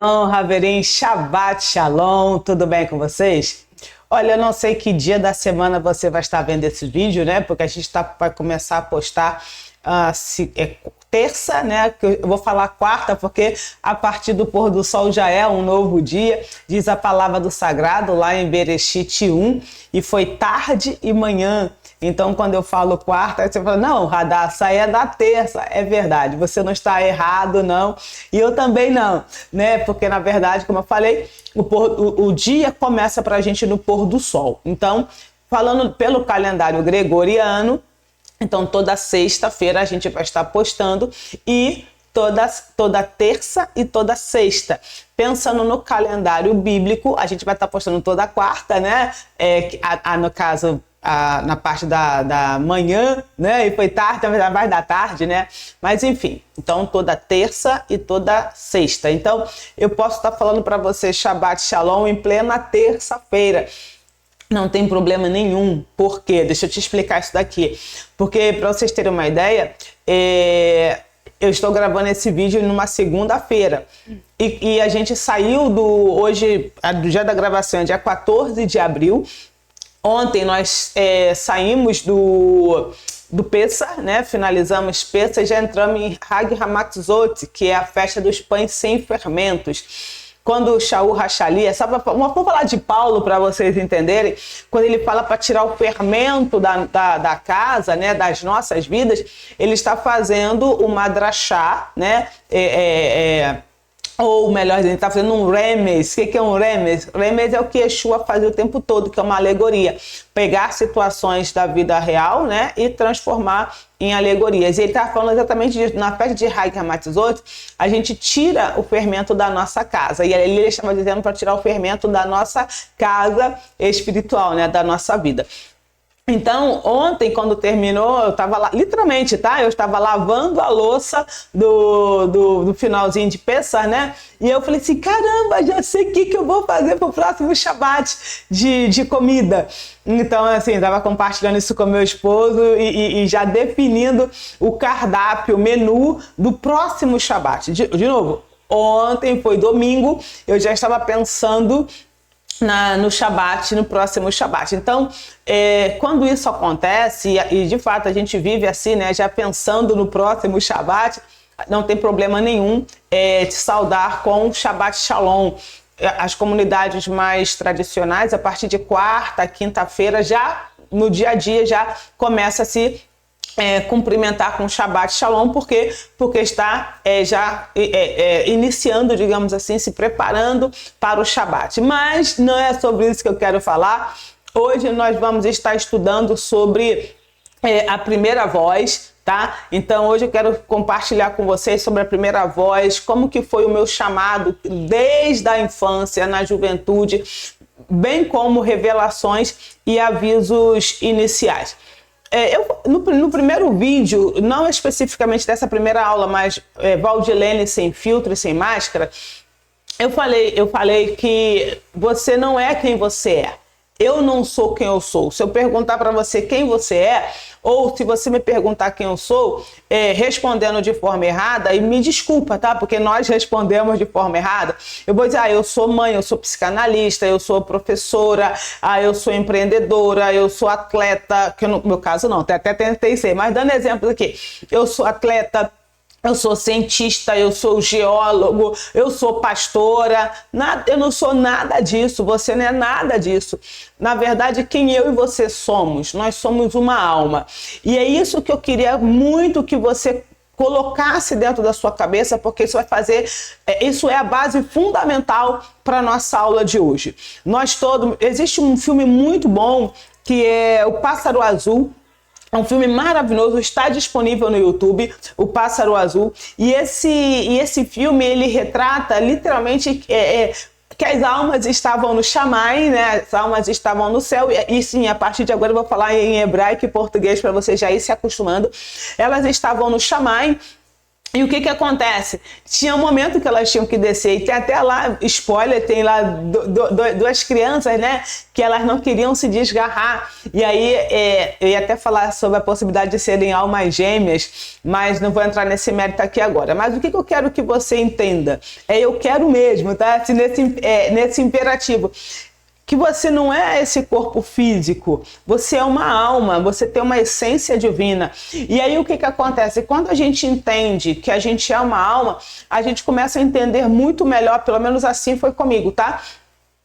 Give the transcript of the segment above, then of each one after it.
Shalom, Haverim, Shabbat Shalom, tudo bem com vocês? Olha, eu não sei que dia da semana você vai estar vendo esse vídeo, né? Porque a gente vai começar a postar terça, né? Eu vou falar quarta, porque a partir do pôr do sol já é um novo dia, diz a palavra do sagrado lá em Bereshit 1, e foi tarde e manhã. Então, quando eu falo quarta, você fala, não, Radassa, é da terça. É verdade, você não está errado, não. E eu também não, né? Porque, na verdade, como eu falei, o dia começa para a gente no pôr do sol. Então, falando pelo calendário gregoriano, então toda sexta-feira a gente vai estar postando e toda terça e toda sexta. Pensando no calendário bíblico, a gente vai estar postando toda quarta, né? No caso, na parte da manhã, né? E foi tarde, na verdade, mais da tarde, né? Mas enfim, então toda terça e toda sexta. Então eu posso estar falando para você Shabbat Shalom em plena terça-feira. Não tem problema nenhum. Por quê? Deixa eu te explicar isso daqui. Porque, para vocês terem uma ideia, eu estou gravando esse vídeo numa segunda-feira. E a gente saiu do dia da gravação, dia 14 de abril. Ontem nós saímos do Pessah, né? Finalizamos Pessah e já entramos em Hag HaMatzot, que é a festa dos pães sem fermentos. Quando o Shaul Rachali, vamos falar de Paulo para vocês entenderem, quando ele fala para tirar o fermento da casa, né, das nossas vidas, ele está fazendo uma drachá, né, ou melhor, ele está fazendo um remes. O que é um remes? Remes é o que Yeshua fazia o tempo todo, que é uma alegoria. Pegar situações da vida real, né, e transformar em alegorias. E ele está falando exatamente disso. Na festa de Hag HaMatzot, a gente tira o fermento da nossa casa. E ele estava dizendo para tirar o fermento da nossa casa espiritual, né, da nossa vida. Então, ontem, quando terminou, eu estava lá, literalmente, tá? Eu estava lavando a louça do finalzinho de Pessah, né? E eu falei assim, caramba, já sei o que eu vou fazer pro próximo Shabbat de comida. Então, assim, estava compartilhando isso com meu esposo e já definindo o cardápio, o menu do próximo Shabbat. De novo, ontem foi domingo, eu já estava pensando no Shabbat, no próximo Shabbat. Então, quando isso acontece, e de fato a gente vive assim, né, já pensando no próximo Shabbat, não tem problema nenhum te saudar com Shabbat Shalom. As comunidades mais tradicionais, a partir de quarta, quinta-feira, já no dia a dia, já começa a se cumprimentar com Shabbat Shalom, porque está iniciando, digamos assim, se preparando para o Shabbat. Mas não é sobre isso que eu quero falar. Hoje nós vamos estar estudando sobre a primeira voz, tá? Então hoje eu quero compartilhar com vocês sobre a primeira voz, como que foi o meu chamado desde a infância, na juventude, bem como revelações e avisos iniciais. No primeiro vídeo, não especificamente dessa primeira aula, mas Valdilene sem filtro e sem máscara, eu falei que você não é quem você é. Eu não sou quem eu sou. Se eu perguntar para você quem você é, ou se você me perguntar quem eu sou, respondendo de forma errada, e me desculpa, tá? Porque nós respondemos de forma errada. Eu vou dizer, eu sou mãe, eu sou psicanalista, eu sou professora, eu sou empreendedora, eu sou atleta, que no meu caso não, até tentei ser, mas dando exemplos aqui, eu sou atleta, eu sou cientista, eu sou geólogo, eu sou pastora, eu não sou nada disso, você não é nada disso. Na verdade, quem eu e você somos? Nós somos uma alma. E é isso que eu queria muito que você colocasse dentro da sua cabeça, porque isso vai fazer, isso é a base fundamental para a nossa aula de hoje. Existe um filme muito bom que é O Pássaro Azul. É um filme maravilhoso, está disponível no YouTube, O Pássaro Azul. E esse filme, ele retrata literalmente que as almas estavam no Shammai, né? As almas estavam no céu. E sim, a partir de agora eu vou falar em hebraico e português para você já ir se acostumando. Elas estavam no Shammai. E o que acontece? Tinha um momento que elas tinham que descer, e tem até lá, spoiler, tem lá duas crianças, né, que elas não queriam se desgarrar. E aí, eu ia até falar sobre a possibilidade de serem almas gêmeas, mas não vou entrar nesse mérito aqui agora. Mas o que eu quero que você entenda? Eu quero mesmo, tá? Assim, nesse imperativo. Que você não é esse corpo físico, você é uma alma, você tem uma essência divina. E aí o que acontece? Quando a gente entende que a gente é uma alma, a gente começa a entender muito melhor, pelo menos assim foi comigo, tá?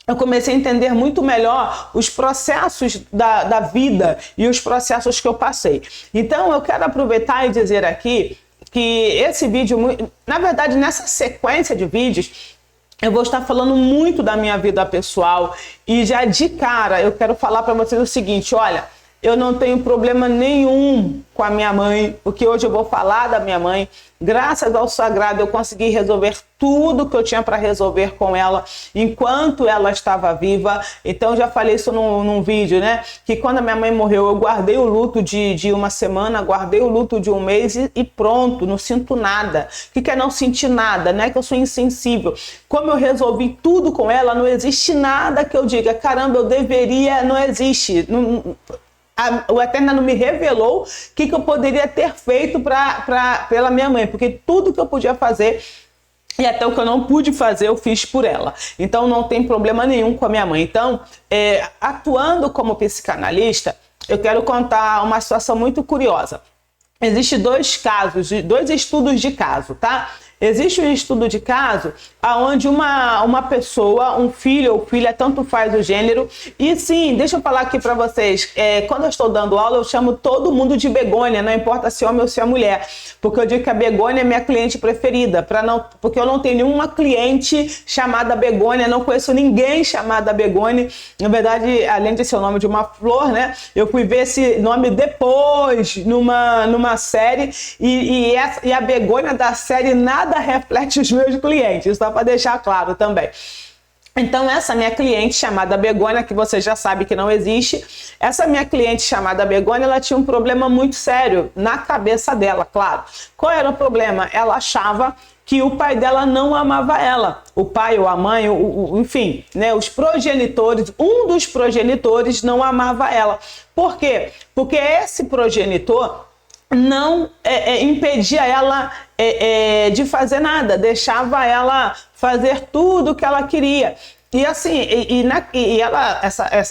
Eu comecei a entender muito melhor os processos da vida e os processos que eu passei. Então eu quero aproveitar e dizer aqui que esse vídeo, na verdade nessa sequência de vídeos, eu vou estar falando muito da minha vida pessoal e já de cara eu quero falar para vocês o seguinte, olha, eu não tenho problema nenhum com a minha mãe, porque hoje eu vou falar da minha mãe. Graças ao sagrado eu consegui resolver tudo que eu tinha para resolver com ela enquanto ela estava viva. Então eu já falei isso num vídeo, né? Que quando a minha mãe morreu eu guardei o luto de uma semana, guardei o luto de um mês e pronto, não sinto nada. O que é não sentir nada, né? Que eu sou insensível. Como eu resolvi tudo com ela, não existe nada que eu diga, caramba, eu deveria, não existe. O Eterno não me revelou o que eu poderia ter feito pela minha mãe, porque tudo que eu podia fazer e até o que eu não pude fazer eu fiz por ela. Então não tem problema nenhum com a minha mãe. Então, atuando como psicanalista, eu quero contar uma situação muito curiosa. Existem dois estudos de caso, tá? Existe um estudo de caso onde uma pessoa, um filho ou filha, tanto faz o gênero. E sim, deixa eu falar aqui para vocês, quando eu estou dando aula, eu chamo todo mundo de Begônia, não importa se é homem ou se é mulher. Porque eu digo que a Begônia é minha cliente preferida, porque eu não tenho nenhuma cliente chamada Begônia, não conheço ninguém chamada Begônia. Na verdade, além de ser o nome de uma flor, né? Eu fui ver esse nome depois, numa série, e a Begônia da série nada reflete os meus clientes, só para deixar claro também. Então essa minha cliente chamada Begônia, que você já sabe que não existe, essa minha cliente chamada Begônia, ela tinha um problema muito sério na cabeça dela, claro. Qual era o problema? Ela achava que o pai dela não amava ela, o pai ou a mãe, enfim, né, os progenitores, um dos progenitores não amava ela. Por quê? Porque esse progenitor não impedia ela de fazer nada, deixava ela fazer tudo o que ela queria. E assim,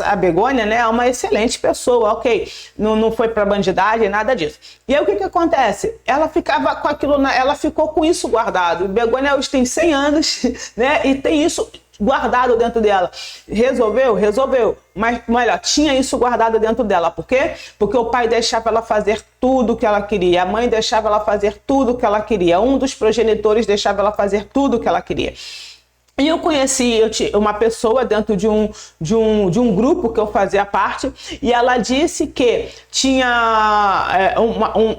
a Begônia, né, é uma excelente pessoa, ok, não foi pra bandidagem, nada disso. E aí o que acontece? Ela ficava com aquilo, ela ficou com isso guardado. Begônia hoje tem 100 anos, né, e tem isso guardado dentro dela. Resolveu? Resolveu. Mas, olha, tinha isso guardado dentro dela. Por quê? Porque o pai deixava ela fazer tudo o que ela queria. A mãe deixava ela fazer tudo o que ela queria. Um dos progenitores deixava ela fazer tudo o que ela queria. E eu conheci uma pessoa dentro de um grupo que eu fazia parte, e ela disse que tinha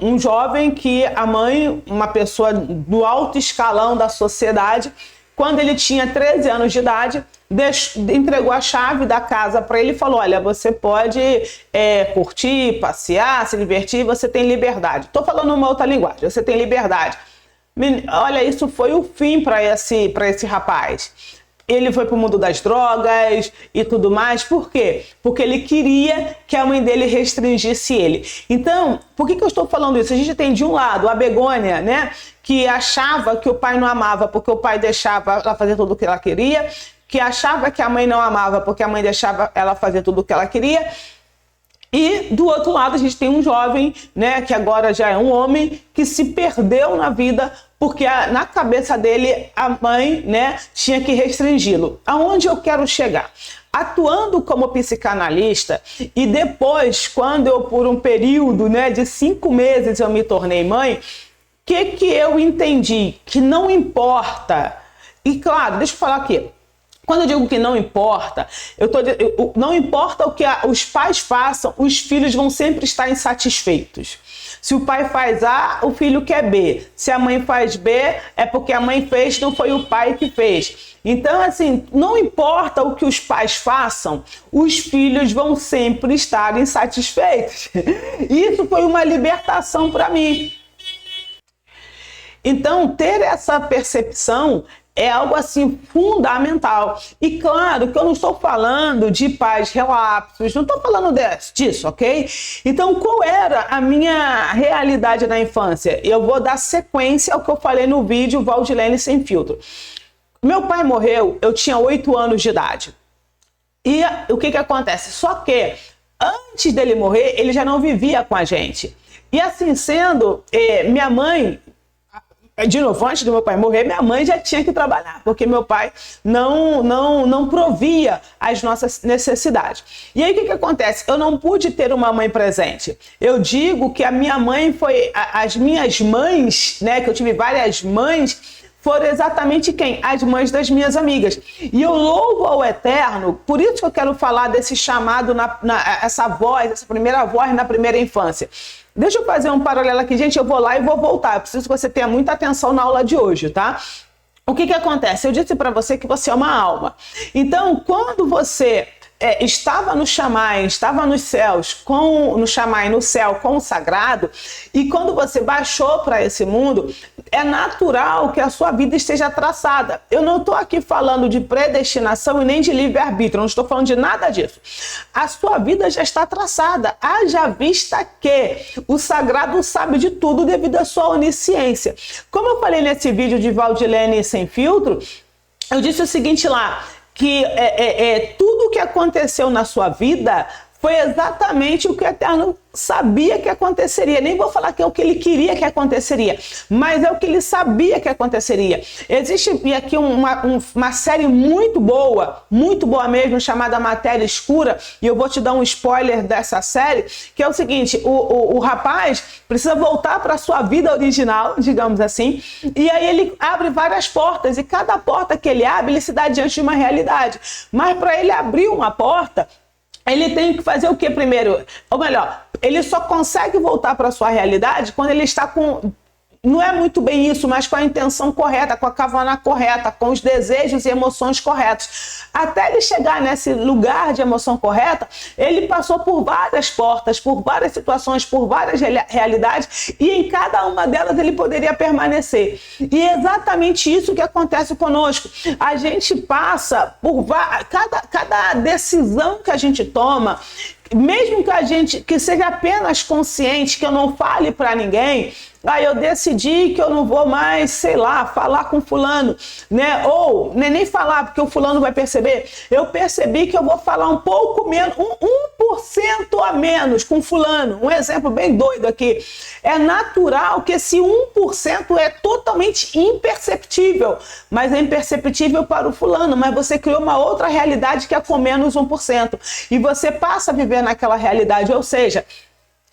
um jovem que a mãe, uma pessoa do alto escalão da sociedade, quando ele tinha 13 anos de idade, entregou a chave da casa para ele e falou, olha, você pode curtir, passear, se divertir, você tem liberdade. Estou falando uma outra linguagem, você tem liberdade. Olha, isso foi o fim para esse rapaz. Ele foi para o mundo das drogas e tudo mais. Por quê? Porque ele queria que a mãe dele restringisse ele. Então, por que eu estou falando isso? A gente tem de um lado a Begônia, né, que achava que o pai não amava porque o pai deixava ela fazer tudo o que ela queria, que achava que a mãe não amava porque a mãe deixava ela fazer tudo o que ela queria. E do outro lado a gente tem um jovem, né, que agora já é um homem, que se perdeu na vida porque na cabeça dele a mãe, né, tinha que restringi-lo. Aonde eu quero chegar? Atuando como psicanalista e depois, quando eu por um período, né, de 5 meses eu me tornei mãe, que eu entendi? Que não importa. E claro, deixa eu falar aqui. Quando eu digo que não importa, não importa o que os pais façam, os filhos vão sempre estar insatisfeitos. Se o pai faz A, o filho quer B. Se a mãe faz B, é porque a mãe fez, não foi o pai que fez. Então, assim, não importa o que os pais façam, os filhos vão sempre estar insatisfeitos. Isso foi uma libertação para mim. Então, ter essa percepção é algo assim fundamental. E claro que eu não estou falando de pais relapsos, não estou falando disso, ok? Então, qual era a minha realidade na infância? Eu vou dar sequência ao que eu falei no vídeo Valdilene Sem Filtro. Meu pai morreu, eu tinha 8 anos de idade. E o que acontece? Só que antes dele morrer, ele já não vivia com a gente. E assim sendo, minha mãe, de novo, antes do meu pai morrer, minha mãe já tinha que trabalhar, porque meu pai não provia as nossas necessidades. E aí o que acontece? Eu não pude ter uma mãe presente. Eu digo que a minha mãe foi, as minhas mães, né, que eu tive várias mães, foram exatamente quem? As mães das minhas amigas. E eu louvo ao Eterno, por isso que eu quero falar desse chamado, essa voz, essa primeira voz na primeira infância. Deixa eu fazer um paralelo aqui, gente, eu vou lá e vou voltar. Eu preciso que você tenha muita atenção na aula de hoje, tá? O que acontece? Eu disse para você que você é uma alma. Então, quando você estava no Chamai, estava nos céus, no Chamai, no céu, com o sagrado, e quando você baixou para esse mundo, é natural que a sua vida esteja traçada. Eu não estou aqui falando de predestinação e nem de livre-arbítrio, não estou falando de nada disso. A sua vida já está traçada, haja vista que o sagrado sabe de tudo devido à sua onisciência. Como eu falei nesse vídeo de Valdilene Sem Filtro, eu disse o seguinte lá, que tudo o que aconteceu na sua vida foi exatamente o que o Eterno sabia que aconteceria. Nem vou falar que é o que ele queria que aconteceria, mas é o que ele sabia que aconteceria. Existe aqui uma série muito boa mesmo, chamada Matéria Escura, e eu vou te dar um spoiler dessa série, que é o seguinte, o rapaz precisa voltar para a sua vida original, digamos assim, e aí ele abre várias portas, e cada porta que ele abre, ele se dá diante de uma realidade. Mas para ele abrir uma porta, ele tem que fazer o que primeiro? Ou melhor, ele só consegue voltar para a sua realidade quando ele está com... Não é muito bem isso, mas com a intenção correta, com a kavaná correta, com os desejos e emoções corretos. Até ele chegar nesse lugar de emoção correta, ele passou por várias portas, por várias situações, por várias realidades, e em cada uma delas ele poderia permanecer. E é exatamente isso que acontece conosco. A gente passa por cada decisão que a gente toma, mesmo que seja apenas consciente, que eu não fale para ninguém, eu decidi que eu não vou mais, sei lá, falar com fulano, né? Ou nem falar, porque o fulano vai perceber. Eu percebi que eu vou falar um pouco menos, 1% a menos com fulano. Um exemplo bem doido aqui. É natural que esse 1% é totalmente imperceptível, mas é imperceptível para o fulano, mas você criou uma outra realidade que é com menos 1%. E você passa a viver naquela realidade, ou seja,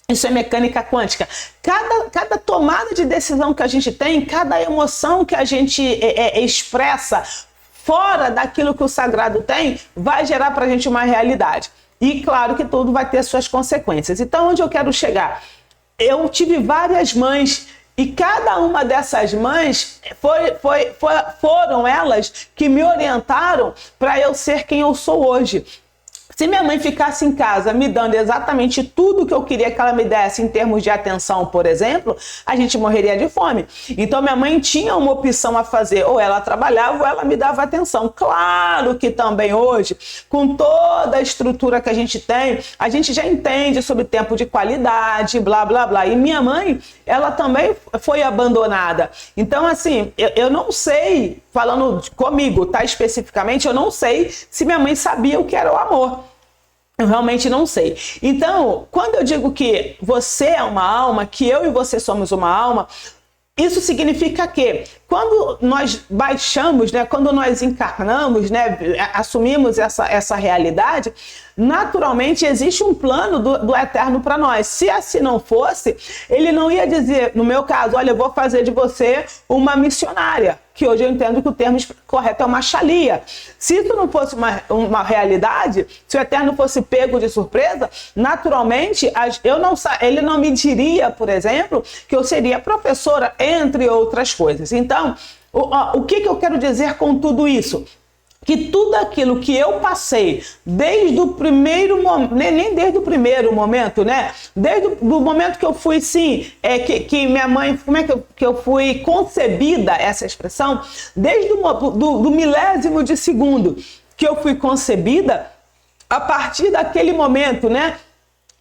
isso é mecânica quântica. Cada tomada de decisão que a gente tem, cada emoção que a gente expressa fora daquilo que o sagrado tem, vai gerar para a gente uma realidade. E claro que tudo vai ter suas consequências. Então, onde eu quero chegar? Eu tive várias mães e cada uma dessas mães foram elas que me orientaram para eu ser quem eu sou hoje. Se minha mãe ficasse em casa me dando exatamente tudo que eu queria que ela me desse em termos de atenção, por exemplo, a gente morreria de fome. Então minha mãe tinha uma opção a fazer, ou ela trabalhava ou ela me dava atenção. Claro que também hoje, com toda a estrutura que a gente tem, a gente já entende sobre tempo de qualidade, blá, blá, blá. E minha mãe, ela também foi abandonada. Então assim, eu não sei, falando comigo, tá, especificamente, eu não sei se minha mãe sabia o que era o amor. Eu realmente não sei. Então, quando eu digo que você é uma alma, que eu e você somos uma alma, isso significa que quando nós baixamos, né, quando nós encarnamos, né, assumimos essa realidade, naturalmente existe um plano do Eterno para nós. Se assim não fosse, ele não ia dizer, no meu caso, olha, eu vou fazer de você uma missionária, que hoje eu entendo que o termo correto é uma xalia. Se isso não fosse uma realidade, se o Eterno fosse pego de surpresa, naturalmente ele não me diria, por exemplo, que eu seria professora, entre outras coisas. Então, o que eu quero dizer com tudo isso? que tudo aquilo que eu passei desde o primeiro momento, nem desde o primeiro momento, né? Desde o momento que eu fui, sim, que minha mãe, como é que eu fui concebida, essa expressão, desde do milésimo de segundo que eu fui concebida, a partir daquele momento, né?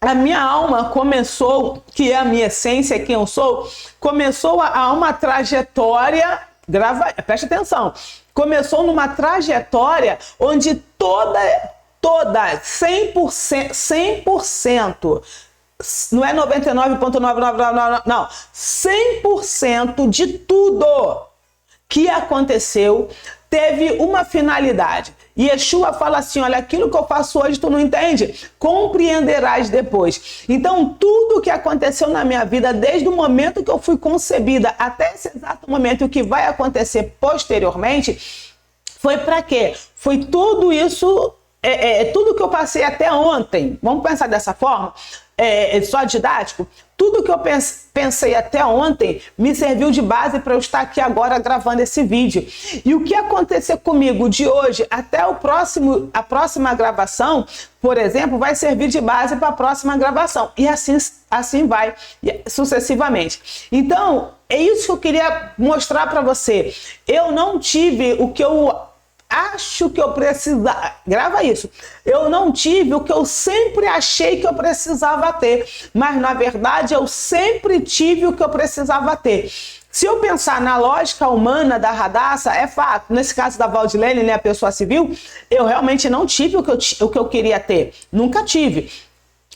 A minha alma começou, que é a minha essência, quem eu sou, começou a uma trajetória, preste atenção, começou numa trajetória onde toda 100%, não é 99,999, não, 100% de tudo que aconteceu teve uma finalidade. E Yeshua fala assim, olha, aquilo que eu faço hoje tu não entende, compreenderás depois. Então, tudo que aconteceu na minha vida, desde o momento que eu fui concebida até esse exato momento, o que vai acontecer posteriormente, foi para quê? Foi tudo isso, tudo que eu passei até ontem, vamos pensar dessa forma, só didático, tudo que eu pensei até ontem me serviu de base para eu estar aqui agora gravando esse vídeo. E o que acontecer comigo de hoje até a próxima gravação, por exemplo, vai servir de base para a próxima gravação. E assim vai sucessivamente. Então, é isso que eu queria mostrar para você. Eu não tive o que eu acho que eu precisava, grava isso, eu não tive o que eu sempre achei que eu precisava ter, mas na verdade eu sempre tive o que eu precisava ter. Se eu pensar na lógica humana da Hadassah, é fato, nesse caso da Valdilene, né, a pessoa civil, eu realmente não tive o que eu queria ter, nunca tive.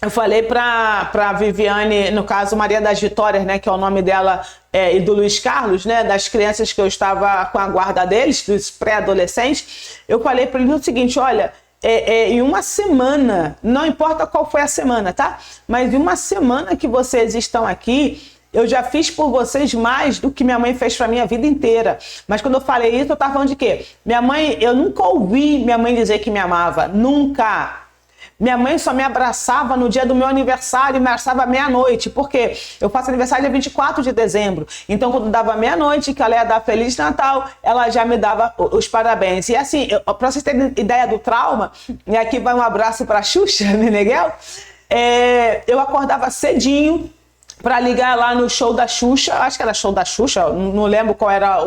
Eu falei para Viviane, no caso Maria das Vitórias, né, que é o nome dela, e do Luiz Carlos, né, das crianças que eu estava com a guarda deles, dos pré-adolescentes, eu falei para eles o seguinte, olha, em uma semana, não importa qual foi a semana, tá? Mas em uma semana que vocês estão aqui, eu já fiz por vocês mais do que minha mãe fez para minha vida inteira. Mas quando eu falei isso, eu estava falando de quê? Minha mãe, eu nunca ouvi minha mãe dizer que me amava, nunca. Minha mãe só me abraçava no dia do meu aniversário, me abraçava meia-noite, porque eu faço aniversário dia 24 de dezembro. Então, quando dava meia-noite, que ela ia dar Feliz Natal, ela já me dava os parabéns. E assim, para vocês terem ideia do trauma, e aqui vai um abraço para a Xuxa Meneghel, eu acordava cedinho para ligar lá no show da Xuxa, acho que era show da Xuxa, não lembro qual era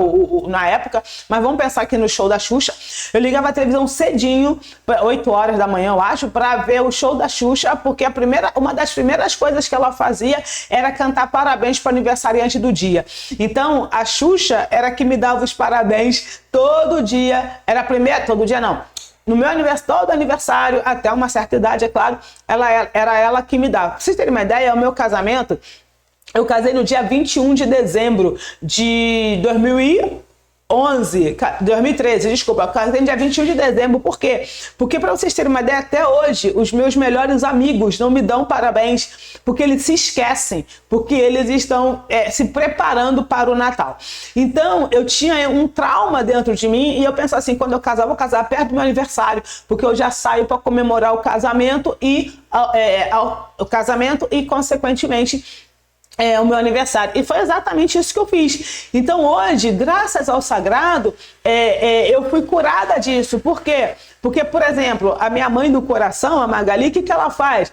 na época, mas vamos pensar aqui no show da Xuxa. Eu ligava a televisão cedinho, 8 horas da manhã, eu acho, para ver o show da Xuxa, porque uma das primeiras coisas que ela fazia era cantar parabéns para o aniversariante do dia. Então, a Xuxa era que me dava os parabéns todo dia, todo dia não. No meu aniversário, todo aniversário, até uma certa idade, é claro, era ela que me dava. Pra vocês terem uma ideia, o meu casamento, eu casei no dia 21 de dezembro de 2013, desculpa, eu casei no dia 21 de dezembro, por quê? Porque, para vocês terem uma ideia, até hoje, os meus melhores amigos não me dão parabéns, porque eles se esquecem, porque eles estão se preparando para o Natal. Então, eu tinha um trauma dentro de mim, e eu penso assim, quando eu casar, eu vou casar perto do meu aniversário, porque eu já saio para comemorar o casamento e, consequentemente, o meu aniversário. E foi exatamente isso que eu fiz. Então hoje, graças ao sagrado, eu fui curada disso. Por quê? Porque, por exemplo, a minha mãe do coração, a Magali, o que ela faz?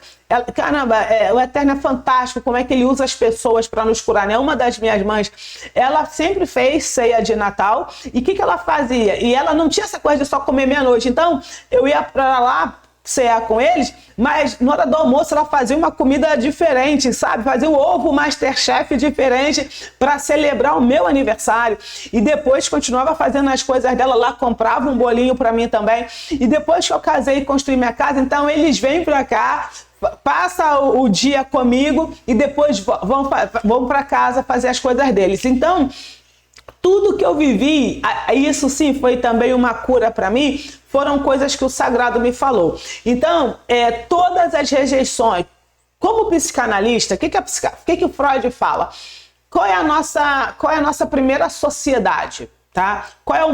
Caramba, o Eterno é fantástico, como é que ele usa as pessoas para nos curar, né? Uma das minhas mães, ela sempre fez ceia de Natal, e o que ela fazia? E ela não tinha essa coisa de só comer meia-noite. Então, eu ia para lá cear com eles, mas na hora do almoço ela fazia uma comida diferente, sabe? Fazia o ovo Masterchef diferente para celebrar o meu aniversário. E depois continuava fazendo as coisas dela lá, comprava um bolinho para mim também. E depois que eu casei e construí minha casa, então eles vêm para cá, passa o dia comigo e depois vão para casa fazer as coisas deles. Então, tudo que eu vivi, isso sim foi também uma cura para mim, foram coisas que o sagrado me falou. Então, todas as rejeições, como psicanalista, o que o Freud fala? Qual é a nossa primeira sociedade? Tá? Qual é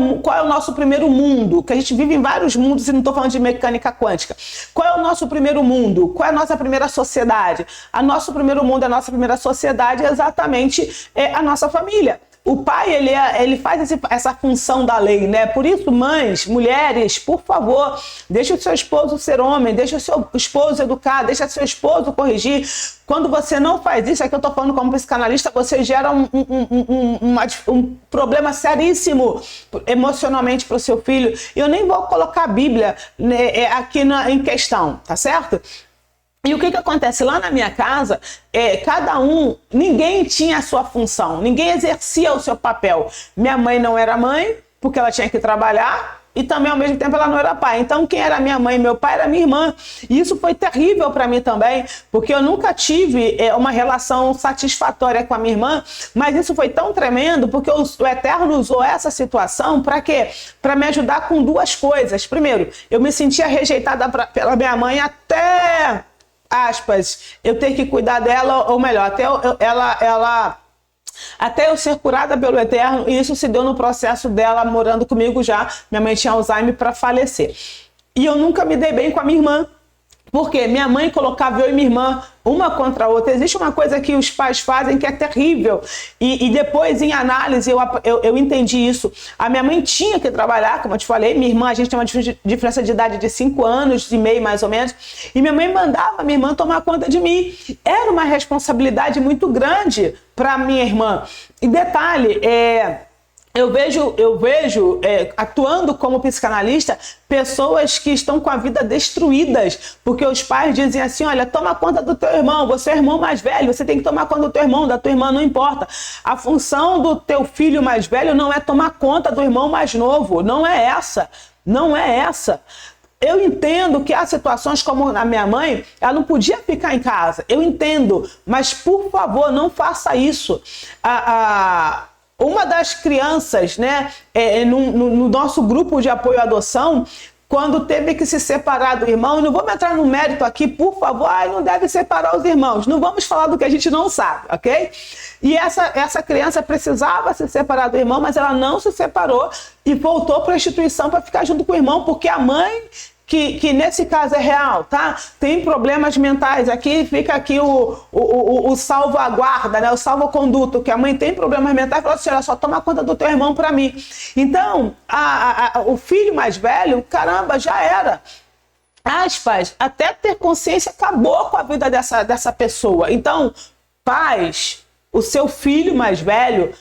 o nosso primeiro mundo? Que a gente vive em vários mundos e não estou falando de mecânica quântica. Qual é o nosso primeiro mundo? Qual é a nossa primeira sociedade? O nosso primeiro mundo, a nossa primeira sociedade é exatamente a nossa família. o pai, ele faz essa função da lei, né? Por isso, mães, mulheres, por favor, deixa o seu esposo ser homem, deixa o seu esposo educar, deixa o seu esposo corrigir. Quando você não faz isso, aqui eu tô falando como psicanalista, você gera um problema seríssimo emocionalmente para o seu filho. Eu nem vou colocar a Bíblia, né, aqui em questão, tá certo? E o que acontece? Lá na minha casa, ninguém tinha a sua função, ninguém exercia o seu papel. Minha mãe não era mãe, porque ela tinha que trabalhar, e também ao mesmo tempo ela não era pai. Então quem era minha mãe e meu pai era minha irmã. E isso foi terrível para mim também, porque eu nunca tive uma relação satisfatória com a minha irmã, mas isso foi tão tremendo, porque o Eterno usou essa situação para quê? Para me ajudar com duas coisas. Primeiro, eu me sentia rejeitada pela minha mãe até... aspas, eu ter que cuidar dela, ou melhor, até eu ser curada pelo Eterno, e isso se deu no processo dela morando comigo já. Minha mãe tinha Alzheimer para falecer. E eu nunca me dei bem com a minha irmã, porque minha mãe colocava eu e minha irmã uma contra a outra. Existe uma coisa que os pais fazem que é terrível. E depois, em análise, eu entendi isso. A minha mãe tinha que trabalhar, como eu te falei. Minha irmã, a gente tem uma diferença de idade de 5 anos e meio, mais ou menos. E minha mãe mandava minha irmã tomar conta de mim. Era uma responsabilidade muito grande para minha irmã. E detalhe, eu vejo atuando como psicanalista, pessoas que estão com a vida destruídas, porque os pais dizem assim, olha, toma conta do teu irmão, você é o irmão mais velho, você tem que tomar conta do teu irmão, da tua irmã, não importa. A função do teu filho mais velho não é tomar conta do irmão mais novo, não é essa. Eu entendo que há situações como a minha mãe, ela não podia ficar em casa, eu entendo, mas por favor, não faça isso. Uma das crianças, né, no nosso grupo de apoio à adoção, quando teve que se separar do irmão, e não vamos entrar no mérito aqui, por favor, não deve separar os irmãos, não vamos falar do que a gente não sabe, ok? E essa criança precisava se separar do irmão, mas ela não se separou e voltou para a instituição para ficar junto com o irmão, porque a mãe... Que nesse caso é real, tá? Tem problemas mentais. Aqui fica aqui o salvaguarda, né? O salvoconduto, que a mãe tem problemas mentais, falou assim, olha, só toma conta do teu irmão para mim. Então, o filho mais velho, caramba, já era. Aspas, até ter consciência, acabou com a vida dessa pessoa. Então, pais, o seu filho mais velho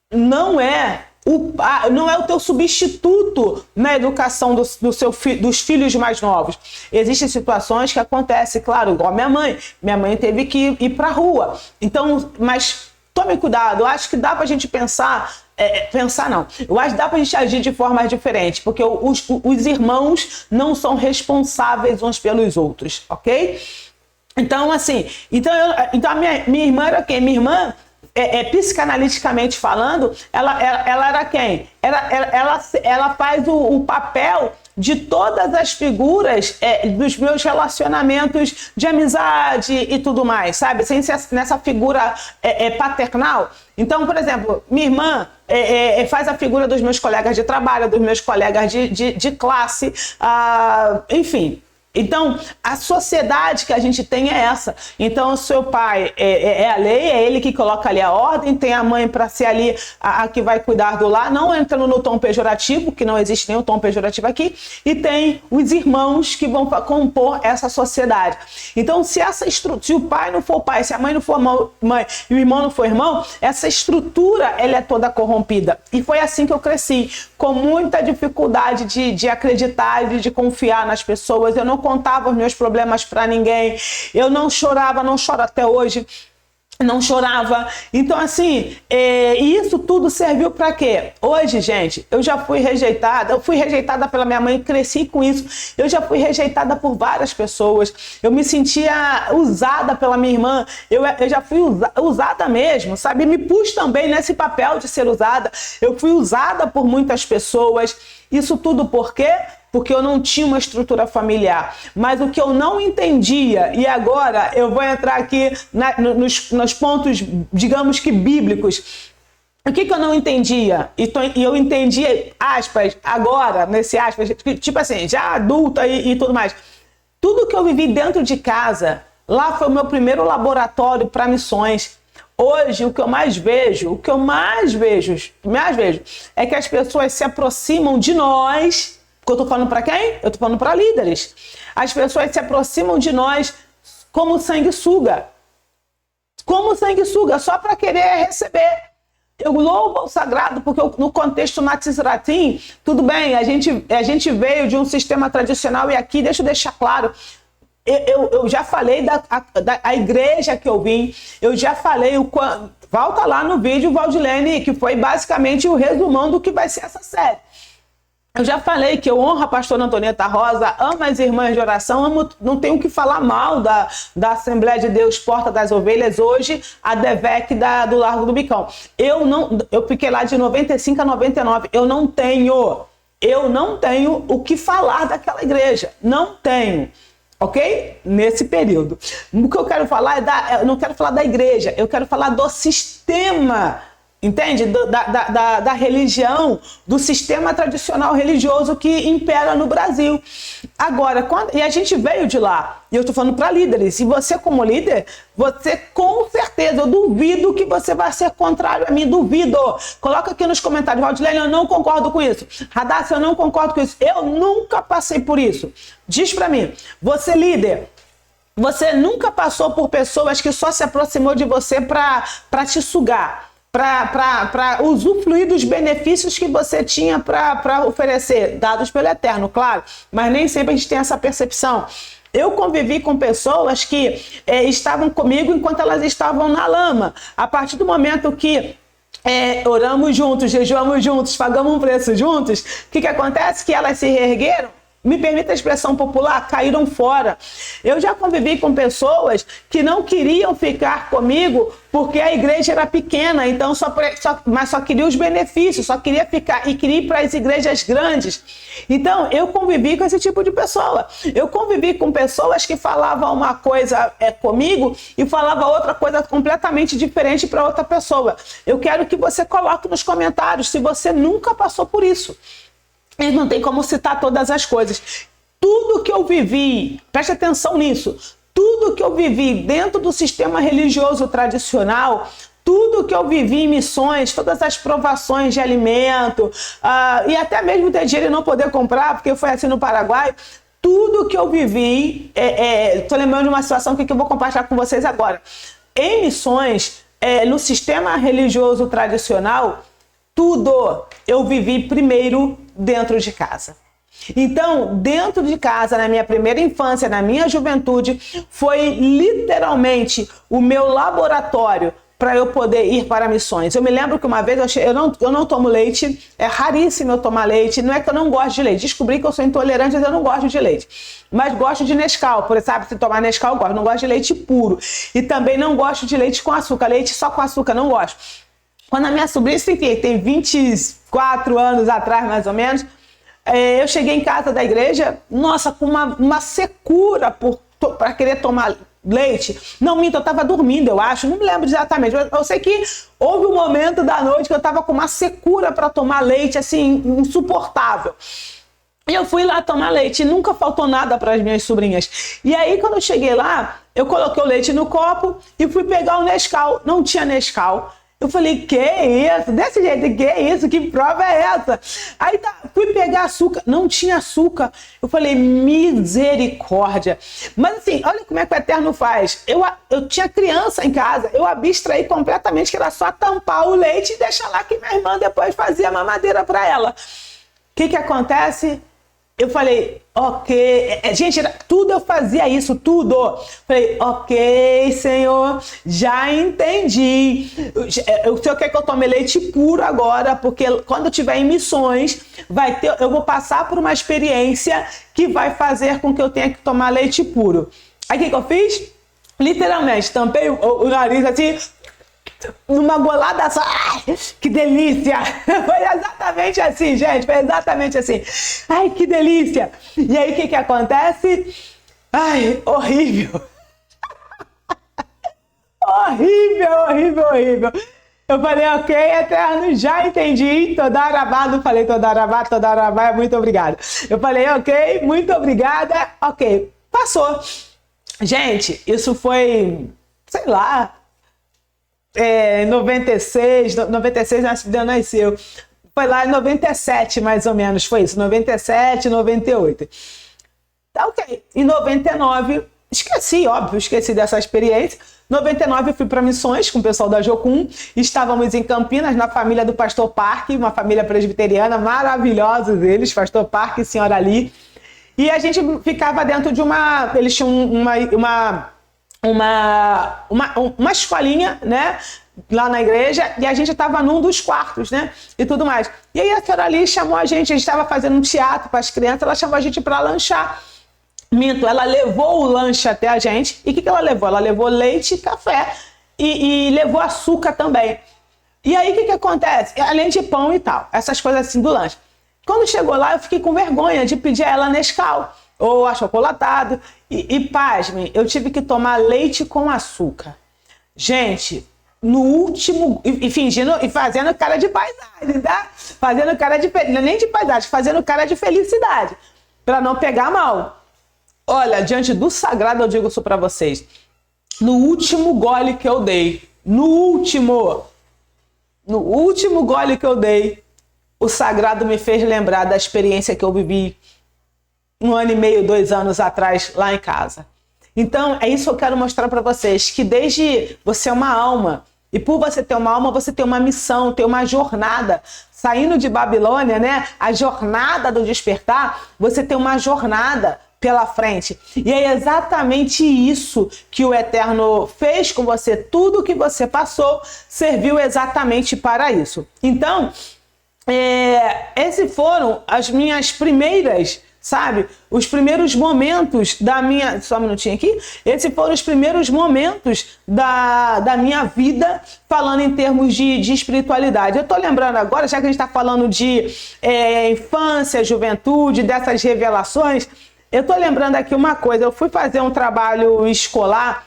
não é o teu substituto na educação dos filhos mais novos. Existem situações que acontecem, claro, igual a minha mãe. Minha mãe teve que ir para a rua. Então, mas tome cuidado, eu acho que dá para a gente pensar não. Eu acho que dá pra gente agir de forma diferente, porque os irmãos não são responsáveis uns pelos outros, ok? Então, assim, a minha irmã era quem? Minha irmã, psicanaliticamente falando, ela era quem? Ela faz o papel de todas as figuras dos meus relacionamentos de amizade e tudo mais, sabe? Sem ser nessa figura paternal. Então, por exemplo, minha irmã faz a figura dos meus colegas de trabalho, dos meus colegas de classe, enfim. Então, a sociedade que a gente tem é essa. Então, o seu pai é a lei, é ele que coloca ali a ordem, tem a mãe para ser ali a que vai cuidar do lar, não entrando no tom pejorativo, que não existe nenhum tom pejorativo aqui, e tem os irmãos que vão compor essa sociedade. Então, se o pai não for pai, se a mãe não for mãe e o irmão não for irmão, essa estrutura ela é toda corrompida. E foi assim que eu cresci, com muita dificuldade de acreditar e de confiar nas pessoas. Eu não contava os meus problemas para ninguém, eu não chorava, não choro até hoje, não chorava. Então, assim, isso tudo serviu para quê? Hoje, gente, eu já fui rejeitada pela minha mãe, cresci com isso, eu já fui rejeitada por várias pessoas, eu me sentia usada pela minha irmã, eu já fui usada mesmo, sabe? Me pus também nesse papel de ser usada, eu fui usada por muitas pessoas. Isso tudo por quê? Porque eu não tinha uma estrutura familiar. Mas o que eu não entendia, e agora eu vou entrar aqui nos pontos, digamos que bíblicos, o que eu não entendia? E eu entendi, aspas, agora, nesse aspas, tipo assim, já adulta e tudo mais. Tudo que eu vivi dentro de casa, lá foi o meu primeiro laboratório para missões. Hoje, o que eu mais vejo é que as pessoas se aproximam de nós. Eu tô falando para quem? Eu tô falando para líderes. As pessoas se aproximam de nós como sanguessuga. Como sanguessuga, só para querer receber. Eu louvo ao sagrado, porque no contexto Natsiratim, tudo bem, a gente veio de um sistema tradicional e aqui, deixa eu deixar claro, eu já falei da igreja que eu vim, eu já falei, volta lá no vídeo, Valdilene, que foi basicamente o resumão do que vai ser essa série. Eu já falei que eu honro a pastora Antonieta Rosa, amo as irmãs de oração, não tenho que falar mal da Assembleia de Deus Porta das Ovelhas, hoje a DEVEC do Largo do Bicão. Eu fiquei lá de 95 a 99, eu não tenho o que falar daquela igreja, não tenho. Ok? Nesse período. O que eu quero falar eu não quero falar da igreja, eu quero falar do sistema, entende? Da religião, do sistema tradicional religioso que impera no Brasil. Agora, e a gente veio de lá, e eu estou falando para líderes, e você como líder, você com certeza, eu duvido que você vai ser contrário a mim, duvido. Coloca aqui nos comentários, Valdilene, eu não concordo com isso. Radassa, eu não concordo com isso. Eu nunca passei por isso. Diz para mim, você líder, você nunca passou por pessoas que só se aproximou de você para te sugar, para usufruir dos benefícios que você tinha para oferecer, dados pelo Eterno, claro, mas nem sempre a gente tem essa percepção. Eu convivi com pessoas que estavam comigo enquanto elas estavam na lama. A partir do momento que oramos juntos, jejuamos juntos, pagamos um preço juntos, o que acontece? Que elas se reergueram, me permita a expressão popular, caíram fora. Eu já convivi com pessoas que não queriam ficar comigo porque a igreja era pequena, então mas só queria os benefícios, só queria ficar e queria ir para as igrejas grandes. Então, eu convivi com esse tipo de pessoa. Eu convivi com pessoas que falavam uma coisa comigo e falavam outra coisa completamente diferente para outra pessoa. Eu quero que você coloque nos comentários se você nunca passou por isso. E não tem como citar todas as coisas. Tudo que eu vivi, preste atenção nisso, tudo que eu vivi dentro do sistema religioso tradicional, tudo que eu vivi em missões, todas as provações de alimento, e até mesmo ter dinheiro e não poder comprar, porque foi assim no Paraguai, tudo que eu vivi, estou lembrando de uma situação que eu vou compartilhar com vocês agora. Em missões, no sistema religioso tradicional, tudo eu vivi primeiro dentro de casa. Então, dentro de casa, na minha primeira infância, na minha juventude, foi literalmente o meu laboratório para eu poder ir para missões. Eu me lembro que uma vez eu não tomo leite, é raríssimo eu tomar leite, não é que eu não gosto de leite, descobri que eu sou intolerante, mas eu não gosto de leite. Mas gosto de Nescau, por exemplo, se tomar Nescau eu gosto, não gosto de leite puro. E também não gosto de leite com açúcar, leite só com açúcar, não gosto. Quando a minha sobrinha, tem 24 anos atrás, mais ou menos, eu cheguei em casa da igreja, nossa, com uma secura para querer tomar leite. Não, minto, eu estava dormindo, eu acho, não me lembro exatamente. Eu sei que houve um momento da noite que eu estava com uma secura para tomar leite, assim, insuportável. E eu fui lá tomar leite e nunca faltou nada para as minhas sobrinhas. E aí, quando eu cheguei lá, eu coloquei o leite no copo e fui pegar o Nescau. Não tinha Nescau. Eu falei, que isso? Desse jeito, que isso? Que prova é essa? Aí fui pegar açúcar, não tinha açúcar. Eu falei, misericórdia. Mas assim, olha como é que o Eterno faz. Eu tinha criança em casa, eu abstraí completamente que era só tampar o leite e deixar lá que minha irmã depois fazia a mamadeira para ela. O que acontece? Eu falei, ok, gente, tudo eu fazia isso, tudo. Falei, ok, Senhor, já entendi. O Senhor quer que eu tome leite puro agora, porque quando eu estiver em missões, eu vou passar por uma experiência que vai fazer com que eu tenha que tomar leite puro. Aí o que eu fiz? Literalmente, tampei o nariz assim, numa golada só. Ai, que delícia! Foi exatamente assim, gente. Foi exatamente assim. Ai, que delícia! E aí, o que acontece? Ai, horrível! horrível! Eu falei, ok, Eterno, já entendi. Todarabá, não falei todarabá, muito obrigada. Eu falei, ok, muito obrigada. Ok, passou. Gente, isso foi, sei lá, em 96, 96 eu nasceu. Foi lá em 97, mais ou menos, foi isso, 97, 98. Tá ok. Em 99, esqueci dessa experiência. 99 eu fui para missões com o pessoal da Jocum. Estávamos em Campinas, na família do Pastor Parque, uma família presbiteriana, maravilhosos eles, Pastor Parque e Senhora Ali. E a gente ficava dentro de eles tinham uma escolinha, né? Lá na igreja, e a gente estava num dos quartos, né? E tudo mais. E aí a Senhora Ali chamou a gente estava fazendo um teatro para as crianças, ela chamou a gente para lanchar. Minto, ela levou o lanche até a gente. E o que ela levou? Ela levou leite e café e levou açúcar também. E aí o que acontece? Além de pão e tal, essas coisas assim do lanche. Quando chegou lá, eu fiquei com vergonha de pedir a ela Nescau ou achocolatado. E pasmem, eu tive que tomar leite com açúcar. Gente, no último, e fingindo e fazendo cara de paisagem, tá? Fazendo cara de, nem de paisagem, fazendo cara de felicidade, para não pegar mal. Olha, diante do sagrado eu digo isso para vocês. No último gole que eu dei, no último gole que eu dei, o sagrado me fez lembrar da experiência que eu vivi 1 ano e meio, 2 anos atrás lá em casa. Então, é isso que eu quero mostrar para vocês, que desde você é uma alma, e por você ter uma alma, você tem uma missão, tem uma jornada. Saindo de Babilônia, né? A jornada do despertar, você tem uma jornada pela frente. E é exatamente isso que o Eterno fez com você. Tudo que você passou serviu exatamente para isso. Então, esses foram as minhas primeiras, sabe? Os primeiros momentos da minha... Só um minutinho aqui. Esses foram os primeiros momentos da minha vida, falando em termos de espiritualidade. Eu tô lembrando agora, já que a gente está falando de infância, juventude, dessas revelações, eu tô lembrando aqui uma coisa. Eu fui fazer um trabalho escolar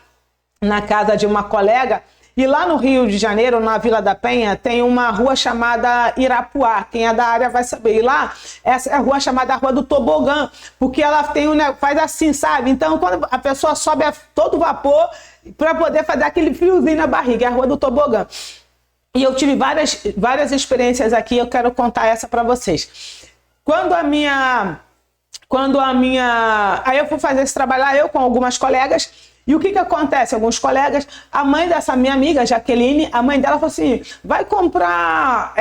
na casa de uma colega, e lá no Rio de Janeiro, na Vila da Penha, tem uma rua chamada Irapuá. Quem é da área vai saber. E lá, essa é a rua chamada Rua do Tobogã, porque ela tem faz assim, sabe? Então, quando a pessoa sobe a todo vapor para poder fazer aquele friozinho na barriga, é a Rua do Tobogã. E eu tive várias experiências aqui, eu quero contar essa para vocês. Aí eu fui fazer esse trabalho, eu com algumas colegas. E o que acontece? Alguns colegas, a mãe dessa minha amiga, Jaqueline, a mãe dela falou assim, vai comprar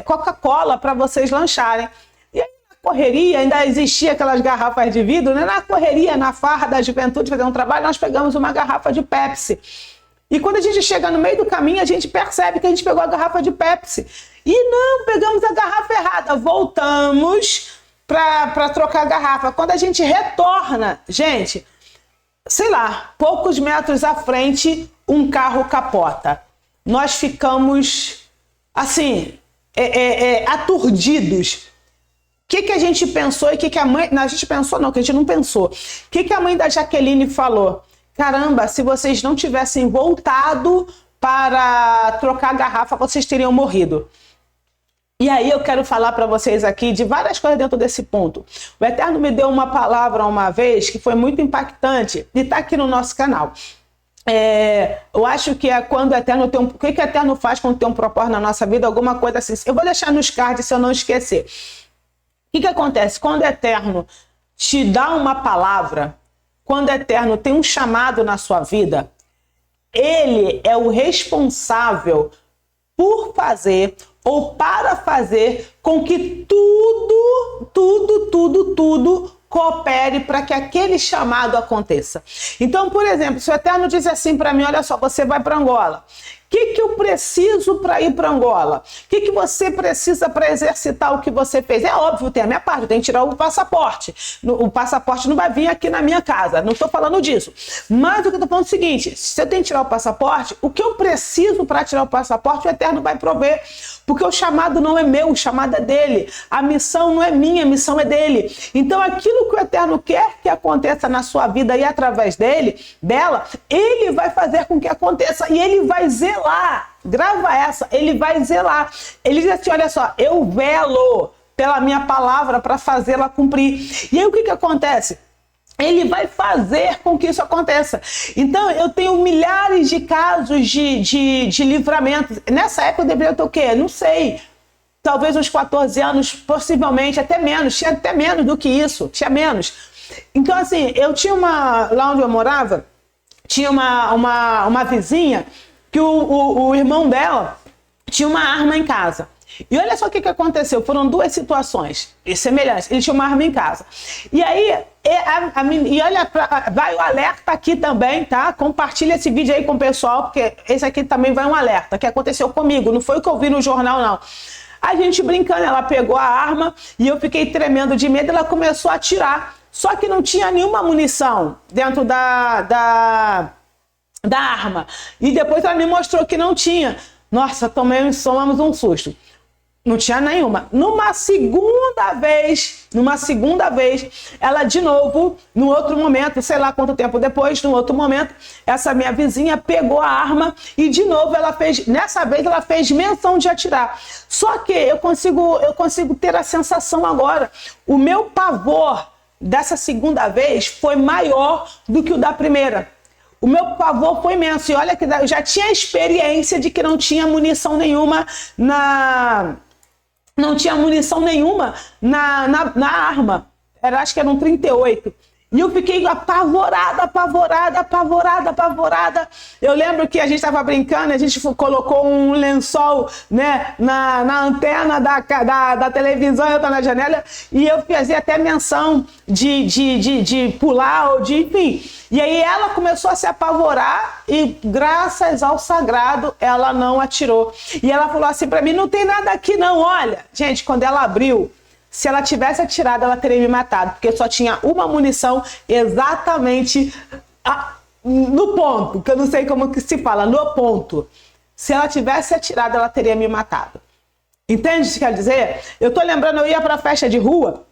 Coca-Cola para vocês lancharem. E aí na correria, ainda existia aquelas garrafas de vidro, né? Na correria, na farra da juventude, fazer um trabalho, nós pegamos uma garrafa de Pepsi. E quando a gente chega no meio do caminho, a gente percebe que a gente pegou a garrafa de Pepsi. E não, pegamos a garrafa errada, voltamos para trocar a garrafa. Quando a gente retorna, gente... sei lá, poucos metros à frente, um carro capota. Nós ficamos, assim, aturdidos. O que a gente pensou e o que a mãe... Não, a gente pensou não, que a gente não pensou. O que a mãe da Jaqueline falou? Caramba, se vocês não tivessem voltado para trocar a garrafa, vocês teriam morrido. E aí eu quero falar para vocês aqui de várias coisas dentro desse ponto. O Eterno me deu uma palavra uma vez que foi muito impactante e está aqui no nosso canal. Eu acho que é quando o Eterno tem o que o Eterno faz quando tem um propósito na nossa vida, alguma coisa assim. Eu vou deixar nos cards se eu não esquecer. O que acontece? Quando o Eterno te dá uma palavra, quando o Eterno tem um chamado na sua vida, ele é o responsável por fazer ou para fazer com que tudo coopere para que aquele chamado aconteça. Então, por exemplo, se o Eterno diz assim para mim, olha só, você vai para Angola. O que eu preciso para ir para Angola? O que você precisa para exercitar o que você fez? É óbvio, tem a minha parte, eu tenho que tirar o passaporte. O passaporte não vai vir aqui na minha casa, não estou falando disso. Mas o que eu estou falando é o seguinte, se eu tenho que tirar o passaporte, o que eu preciso para tirar o passaporte, o Eterno vai prover. Porque o chamado não é meu, o chamado é dele. A missão não é minha, a missão é dele. Então aquilo que o Eterno quer que aconteça na sua vida e através dela, ele vai fazer com que aconteça e ele vai zelar. Grava essa, ele vai zelar. Ele diz assim, olha só, eu velo pela minha palavra para fazê-la cumprir. E aí o que acontece? ele vai fazer com que isso aconteça. Então, eu tenho milhares de casos de livramentos. Nessa época eu deveria ter o quê? Não sei. Talvez uns 14 anos, possivelmente, até menos. Tinha até menos do que isso. Tinha menos. Então, assim, eu tinha lá onde eu morava, tinha uma vizinha que o irmão dela tinha uma arma em casa. E olha só o que aconteceu. Foram duas situações semelhantes. Ele tinha uma arma em casa. E aí, e olha, vai o alerta aqui também, tá? Compartilha esse vídeo aí com o pessoal, porque esse aqui também vai um alerta, que aconteceu comigo. Não foi o que eu vi no jornal, não. A gente brincando, ela pegou a arma e eu fiquei tremendo de medo. Ela começou a atirar. Só que não tinha nenhuma munição dentro da arma. E depois ela me mostrou que não tinha. Nossa, tomamos um susto. Não tinha nenhuma. Numa segunda vez, ela de novo, no outro momento, sei lá quanto tempo depois, no outro momento, essa minha vizinha pegou a arma e de novo nessa vez ela fez menção de atirar. Só que eu consigo ter a sensação agora, o meu pavor dessa segunda vez foi maior do que o da primeira. O meu pavor foi imenso. E olha que eu já tinha experiência de que não tinha munição nenhuma na arma. Acho que era um 38. E eu fiquei apavorada. Eu lembro que a gente estava brincando, a gente colocou um lençol, né, na antena da televisão, eu estava na janela, e eu fazia até menção de pular, ou enfim. E aí ela começou a se apavorar e, graças ao sagrado, ela não atirou. E ela falou assim para mim, não tem nada aqui não, olha. Gente, quando ela abriu, se ela tivesse atirado, ela teria me matado, porque só tinha uma munição exatamente no ponto, que eu não sei como que se fala, no ponto. Se ela tivesse atirado, ela teria me matado. Entende o que quer dizer? Eu tô lembrando, eu ia para a festa de rua,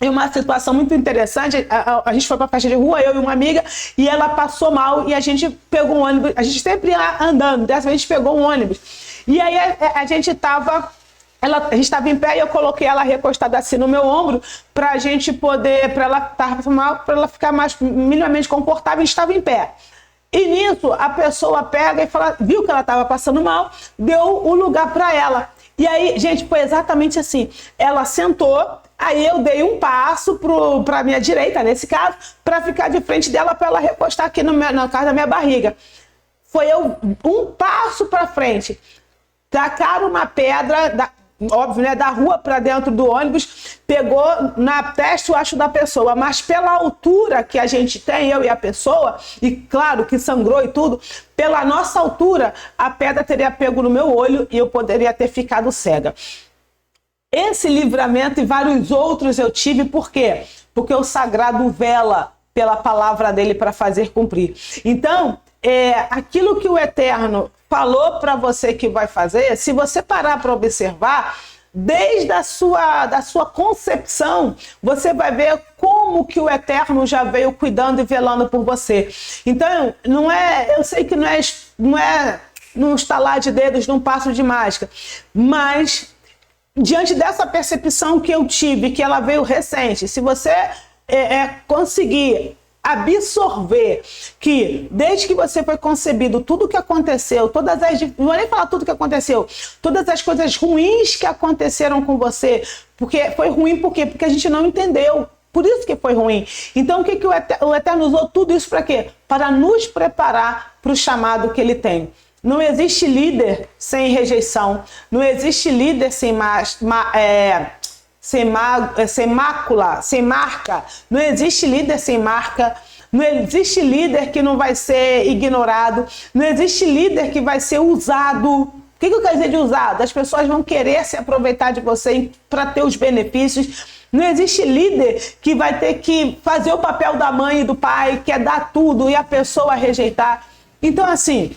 e uma situação muito interessante, a gente foi para a festa de rua, eu e uma amiga, e ela passou mal, e a gente pegou um ônibus, a gente sempre ia andando, dessa vez a gente pegou um ônibus. E aí a gente estava em pé e eu coloquei ela recostada assim no meu ombro pra gente poder, pra ela estar mal, pra ela ficar mais minimamente confortável, e estava em pé. E nisso a pessoa pega e fala, viu que ela estava passando mal, deu o lugar para ela. E aí, gente, foi exatamente assim. Ela sentou, aí eu dei um passo pra minha direita, nesse caso, para ficar de frente dela, para ela recostar aqui na casa da minha barriga. Foi eu um passo para frente. Tacaram uma pedra, óbvio, né, da rua para dentro do ônibus, pegou na testa, eu acho, da pessoa, mas pela altura que a gente tem, eu e a pessoa, e claro que sangrou e tudo, pela nossa altura, a pedra teria pego no meu olho e eu poderia ter ficado cega. Esse livramento e vários outros eu tive, por quê? Porque o sagrado vela pela palavra dele para fazer cumprir. Então, aquilo que o Eterno falou para você que vai fazer, se você parar para observar, desde da sua concepção, você vai ver como que o Eterno já veio cuidando e velando por você. Então, eu sei que não é num estalar de dedos, num passo de mágica, mas diante dessa percepção que eu tive, que ela veio recente, se você conseguir absorver que desde que você foi concebido, tudo que aconteceu, não vou nem falar tudo que aconteceu, todas as coisas ruins que aconteceram com você, porque foi ruim, por quê? Porque a gente não entendeu, por isso que foi ruim. Então o Eterno usou tudo isso para quê? Para nos preparar para o chamado que ele tem. Não existe líder sem rejeição, não existe líder sem mácula, sem marca. Não existe líder sem marca. Não existe líder que não vai ser ignorado. Não existe líder que vai ser usado. O que eu quero dizer de usado? As pessoas vão querer se aproveitar de você para ter os benefícios. Não existe líder que vai ter que fazer o papel da mãe e do pai, que é dar tudo e a pessoa rejeitar. Então, assim,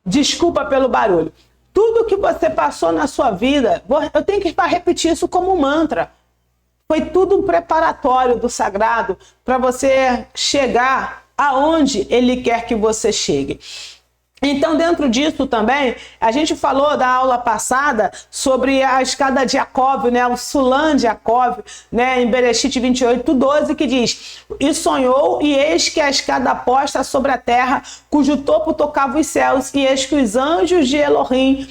desculpa pelo barulho. Tudo que você passou na sua vida, eu tenho que repetir isso como um mantra. Foi tudo um preparatório do sagrado para você chegar aonde ele quer que você chegue. Então, dentro disso também, a gente falou da aula passada sobre a escada de Jacó, né, o Sulam de Jacó, né, em Bereshit 28:12, que diz: e sonhou, e eis que a escada posta sobre a terra, cujo topo tocava os céus, e eis que os anjos de Elohim,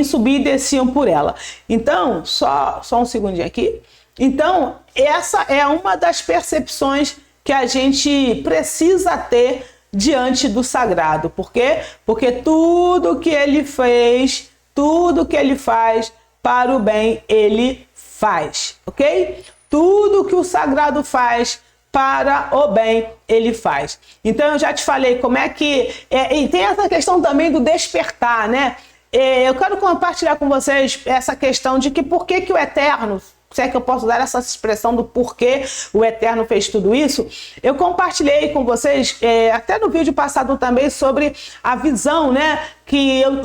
subiam e desciam por ela. Então, só um segundinho aqui. Então, essa é uma das percepções que a gente precisa ter diante do sagrado. Por quê? Porque tudo que ele fez, tudo que ele faz para o bem, ele faz, ok? Tudo que o sagrado faz para o bem, ele faz. Então eu já te falei como é que... e tem essa questão também do despertar, né? Eu quero compartilhar com vocês essa questão de que por que o Eterno, se é que eu posso dar essa expressão do porquê o Eterno fez tudo isso, eu compartilhei com vocês, até no vídeo passado também, sobre a visão, né,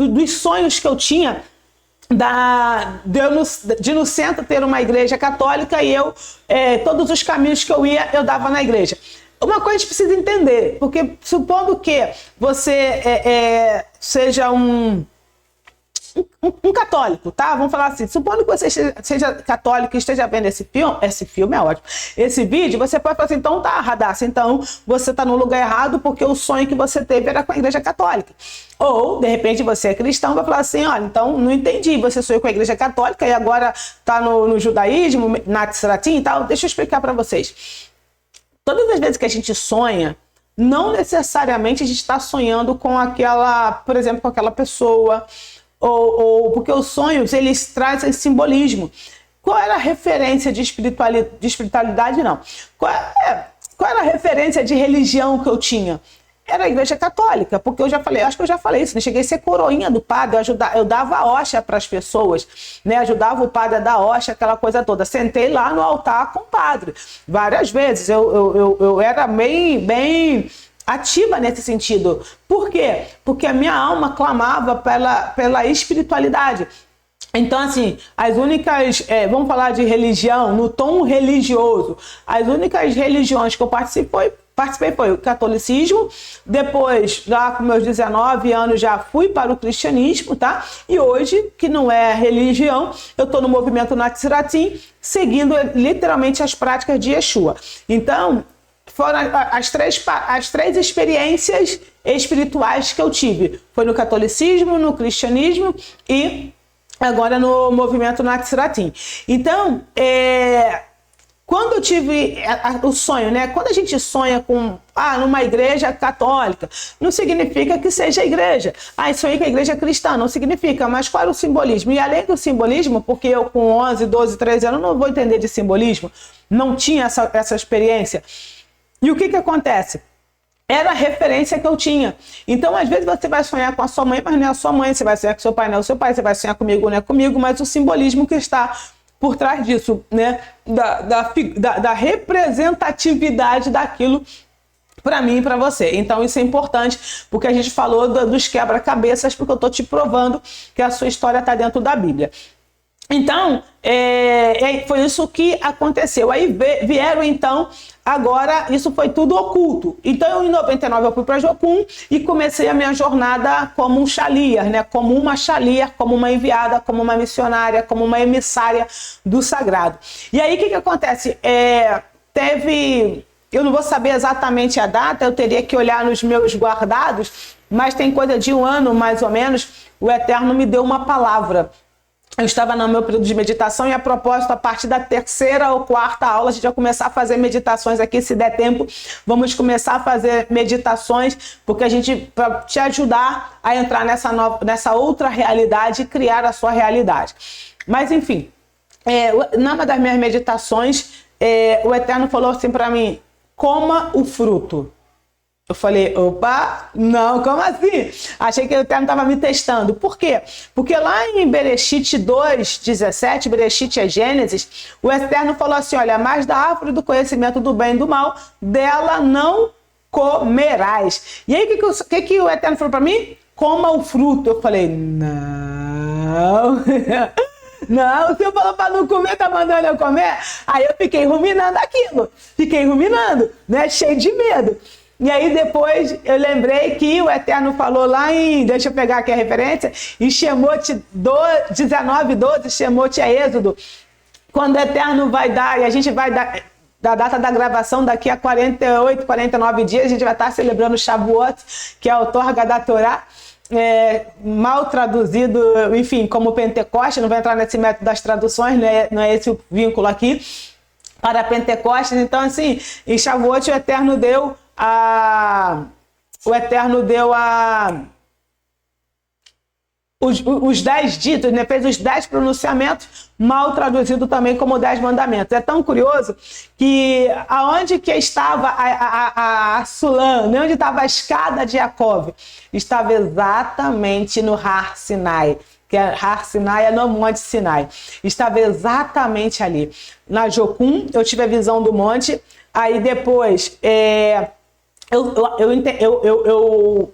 dos sonhos que eu tinha de no centro ter uma igreja católica e todos os caminhos que eu ia, eu dava na igreja. Uma coisa a gente precisa entender, porque supondo que você seja um católico, tá? Vamos falar assim, supondo que você seja católico e esteja vendo esse filme é ótimo, esse vídeo, você pode falar assim, então tá, Radassa, então você tá no lugar errado porque o sonho que você teve era com a igreja católica. Ou, de repente, você é cristão, vai falar assim, olha, então não entendi, você sonhou com a igreja católica e agora tá no judaísmo, Natsiratim e tal. Deixa eu explicar para vocês. Todas as vezes que a gente sonha, não necessariamente a gente está sonhando com aquela, por exemplo, com aquela pessoa, ou porque os sonhos, eles trazem simbolismo. Qual era a referência de espiritualidade? Não. Qual era a referência de religião que eu tinha? Era a igreja católica, porque eu já falei, acho que eu já falei isso, né? Cheguei a ser coroinha do padre, eu dava a hóstia para as pessoas, né? Ajudava o padre a dar hóstia, aquela coisa toda. Sentei lá no altar com o padre várias vezes, eu era bem ativa nesse sentido. Por quê? Porque a minha alma clamava pela espiritualidade. Então, assim, as únicas, vamos falar de religião, no tom religioso, as únicas religiões que eu participei foi o catolicismo, depois, lá com meus 19 anos, já fui para o cristianismo, tá? E hoje, que não é religião, eu estou no movimento Natsiratim, seguindo literalmente as práticas de Yeshua. Então, foram as três experiências espirituais que eu tive. Foi no catolicismo, no cristianismo e agora no movimento Natsiratim. Então, quando eu tive o sonho, né? Quando a gente sonha numa igreja católica, não significa que seja a igreja. Sonhei com a igreja cristã, não significa, mas qual era o simbolismo? E além do simbolismo, porque eu com 11, 12, 13 anos não vou entender de simbolismo, não tinha essa experiência. E o que acontece? Era a referência que eu tinha. Então, às vezes, você vai sonhar com a sua mãe, mas não é a sua mãe. Você vai sonhar com seu pai, não é o seu pai. Você vai sonhar comigo, não é comigo. Mas o simbolismo que está por trás disso, né? Da representatividade daquilo para mim e para você. Então, isso é importante, porque a gente falou dos quebra-cabeças, porque eu estou te provando que a sua história está dentro da Bíblia. Então, foi isso que aconteceu. Aí vieram, então, agora, isso foi tudo oculto. Então, em 99, eu fui para Jocum e comecei a minha jornada como um shaliach, né? Como uma shaliach, como uma enviada, como uma missionária, como uma emissária do sagrado. E aí, o que acontece? Eu não vou saber exatamente a data, eu teria que olhar nos meus guardados, mas tem coisa de 1 ano, mais ou menos, o Eterno me deu uma palavra. Eu estava no meu período de meditação e, a propósito, a partir da 3ª ou 4ª aula, a gente vai começar a fazer meditações aqui, se der tempo, vamos começar a fazer meditações, porque para te ajudar a entrar nessa outra realidade e criar a sua realidade. Mas, enfim, numa das minhas meditações, o Eterno falou assim para mim, coma o fruto. Eu falei, opa, não, como assim? Achei que o Eterno estava me testando. Por quê? Porque lá em Bereshit 2:17, Bereshit é Gênesis, o Eterno falou assim, olha, mas da árvore do conhecimento do bem e do mal, dela não comerás. E aí, o que o Eterno falou para mim? Coma o fruto. Eu falei, não... Não, o senhor falou para não comer, tá mandando eu comer? Aí eu fiquei ruminando aquilo, né, cheio de medo. E aí depois eu lembrei que o Eterno falou lá em, deixa eu pegar aqui a referência, em Shemote 19:12, Shemote é Êxodo, quando o Eterno vai dar, e a gente vai dar, da data da gravação, daqui a 48, 49 dias, a gente vai estar celebrando Shavuot, que é a outorga da Torá, mal traduzido, enfim, como Pentecoste, não vou entrar nesse método das traduções, não é esse o vínculo aqui, para Pentecostes. Então, assim, em Shavuot o Eterno deu os 10 ditos, né? Fez os 10 pronunciamentos, mal traduzido também como 10 mandamentos. É tão curioso que aonde que estava a Sulam, né? Onde estava a escada de Jacó, estava exatamente no Har Sinai, que Har Sinai é no Monte Sinai. Estava exatamente ali. Na Jocum, eu tive a visão do monte, aí depois... Eu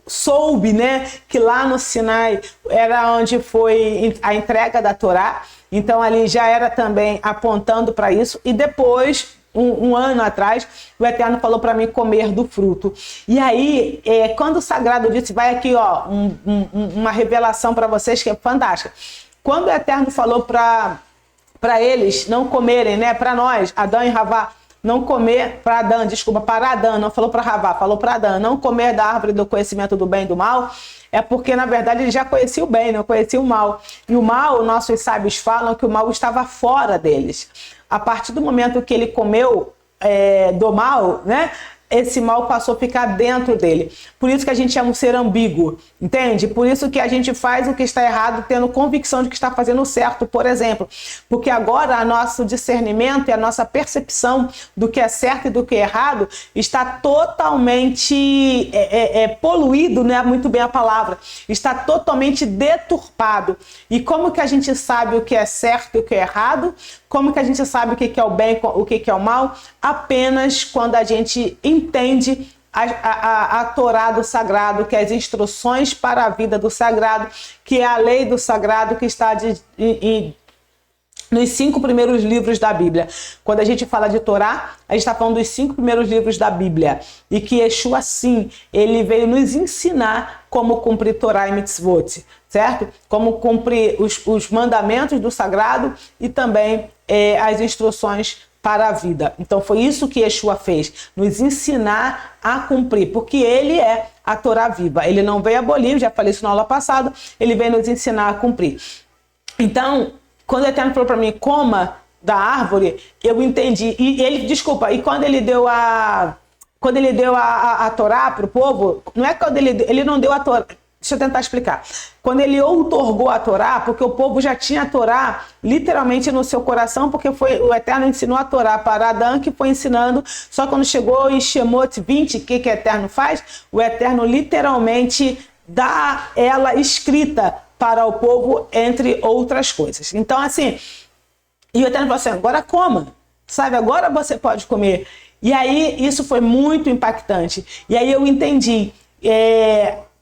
soube, né, que lá no Sinai era onde foi a entrega da Torá, então ali já era também apontando para isso, e depois, um ano atrás, o Eterno falou para mim comer do fruto. E aí, quando o Sagrado disse, vai aqui, ó, uma revelação para vocês que é fantástica. Quando o Eterno falou para eles não comerem, né, para nós, Adão e Havá, não comer, para Adão, não falou para Havá, falou para Adão, não comer da árvore do conhecimento do bem e do mal, é porque, na verdade, ele já conhecia o bem, não conhecia o mal. E o mal, nossos sábios falam que o mal estava fora deles. A partir do momento que ele comeu do mal, né? Esse mal passou a ficar dentro dele. Por isso que a gente é um ser ambíguo, entende? Por isso que a gente faz o que está errado tendo convicção de que está fazendo o certo, por exemplo. Porque agora o nosso discernimento e a nossa percepção do que é certo e do que é errado está totalmente poluído, não é muito bem a palavra, está totalmente deturpado. E como que a gente sabe o que é certo e o que é errado? Como que a gente sabe o que é o bem, o que é o mal? Apenas quando a gente entende a Torá do Sagrado, que é as instruções para a vida do Sagrado, que é a lei do Sagrado que está nos 5 primeiros livros da Bíblia. Quando a gente fala de Torá, a gente está falando dos 5 primeiros livros da Bíblia. E que Yeshua, sim, ele veio nos ensinar como cumprir Torá e Mitzvot, certo? Como cumprir os mandamentos do Sagrado e também as instruções para a vida. Então foi isso que Yeshua fez, nos ensinar a cumprir, porque ele é a Torá viva. Ele não veio abolir, já falei isso na aula passada, ele veio nos ensinar a cumprir. Então, quando o Eterno falou para mim, coma da árvore, eu entendi. E ele, desculpa, e quando ele deu a Torá para o povo, não é quando ele não deu a Torá. Deixa eu tentar explicar. Quando ele outorgou a Torá, porque o povo já tinha a Torá literalmente no seu coração, porque o Eterno ensinou a Torá para Adão, que foi ensinando, só quando chegou em Shemot 20, o que o Eterno faz? O Eterno literalmente dá ela escrita para o povo, entre outras coisas. Então, assim, e o Eterno falou assim, agora coma, sabe? Agora você pode comer. E aí, isso foi muito impactante. E aí eu entendi,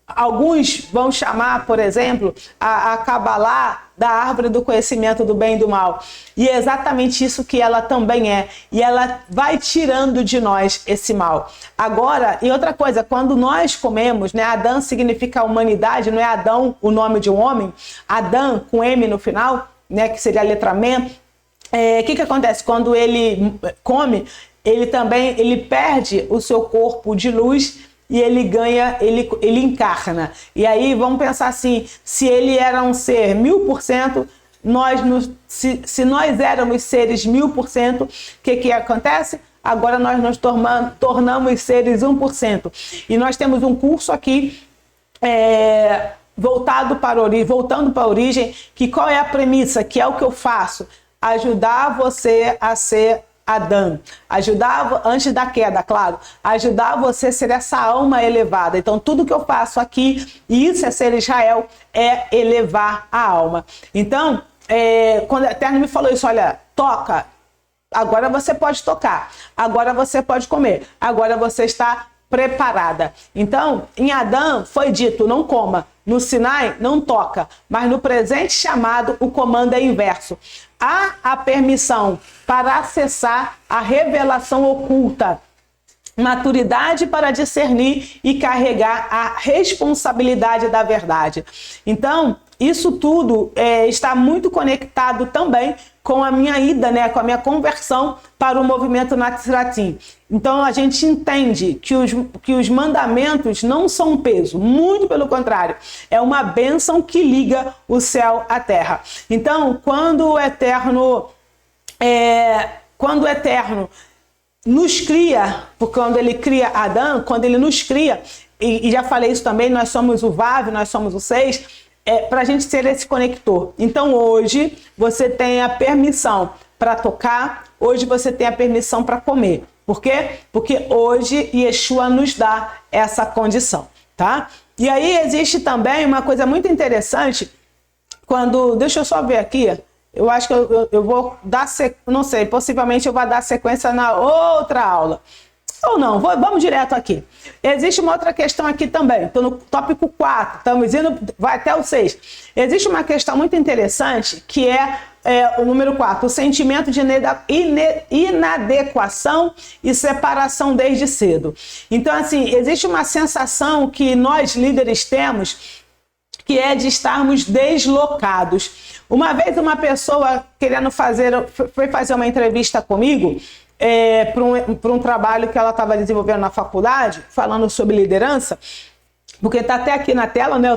alguns vão chamar, por exemplo, a Kabbalah da árvore do conhecimento do bem e do mal. E é exatamente isso que ela também é. E ela vai tirando de nós esse mal. Agora, e outra coisa, quando nós comemos, né, Adão significa a humanidade, não é Adão o nome de um homem, Adão com M no final, né, que seria a letra Men. O que acontece? Quando ele come, ele perde o seu corpo de luz e ele ganha, ele encarna. E aí vamos pensar assim, se ele era um ser 1000%, se nós éramos seres 1000%, o que acontece? Agora nós nos tornamos seres 1%. E nós temos um curso aqui, voltando para a origem, que qual é a premissa? Que é o que eu faço? Ajudar você a ser Adão, ajudar antes da queda, claro, ajudar você a ser essa alma elevada. Então tudo que eu faço aqui, e isso é ser Israel, é elevar a alma. Então, quando o Eterno me falou isso, olha, toca, agora você pode tocar, agora você pode comer, agora você está preparada. Então, em Adão foi dito, não coma. No Sinai, não toca. Mas no presente chamado, o comando é inverso. Há a permissão para acessar a revelação oculta maturidade para discernir e carregar a responsabilidade da verdade. Então, isso tudo está muito conectado também com a minha ida, né, com a minha conversão para o movimento Natsiratim. Então, a gente entende que os mandamentos não são um peso, muito pelo contrário, é uma bênção que liga o céu à terra. Então, quando o Eterno nos cria, porque quando ele cria Adão, quando ele nos cria, e já falei isso também, nós somos o Vav, nós somos o 6, para a gente ser esse conector. Então hoje você tem a permissão para tocar, hoje você tem a permissão para comer. Por quê? Porque hoje Yeshua nos dá essa condição, tá? E aí existe também uma coisa muito interessante, deixa eu só ver aqui, eu acho que eu vou dar, não sei, possivelmente eu vou dar sequência na outra aula. Ou não, vamos direto aqui. Existe uma outra questão aqui também. Estou no tópico 4, estamos indo, vai até o 6. Existe uma questão muito interessante que é o número 4, o sentimento de inadequação e separação desde cedo. Então, assim, existe uma sensação que nós líderes temos, que é de estarmos deslocados. Uma vez uma pessoa foi fazer uma entrevista comigo para um trabalho que ela estava desenvolvendo na faculdade, falando sobre liderança, porque está até aqui na tela, né?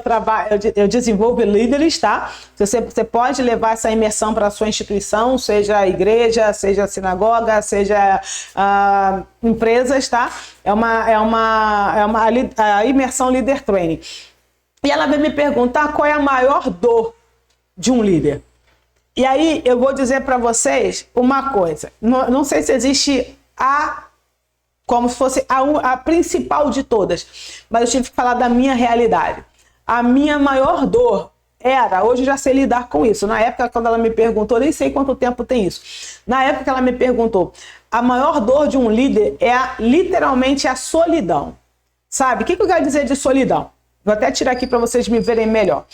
Eu desenvolvo líderes, tá? Você pode levar essa imersão para a sua instituição, seja a igreja, seja a sinagoga, seja empresas, tá? É a imersão Leader Training. E ela veio me perguntar qual é a maior dor de um líder. E aí eu vou dizer para vocês uma coisa. Não sei se existe como se fosse a principal de todas, mas eu tive que falar da minha realidade. A minha maior dor hoje eu já sei lidar com isso. Na época, quando ela me perguntou, nem sei quanto tempo tem isso. Na época que ela me perguntou, a maior dor de um líder é literalmente a solidão. Sabe? O que eu quero dizer de solidão? Vou até tirar aqui para vocês me verem melhor.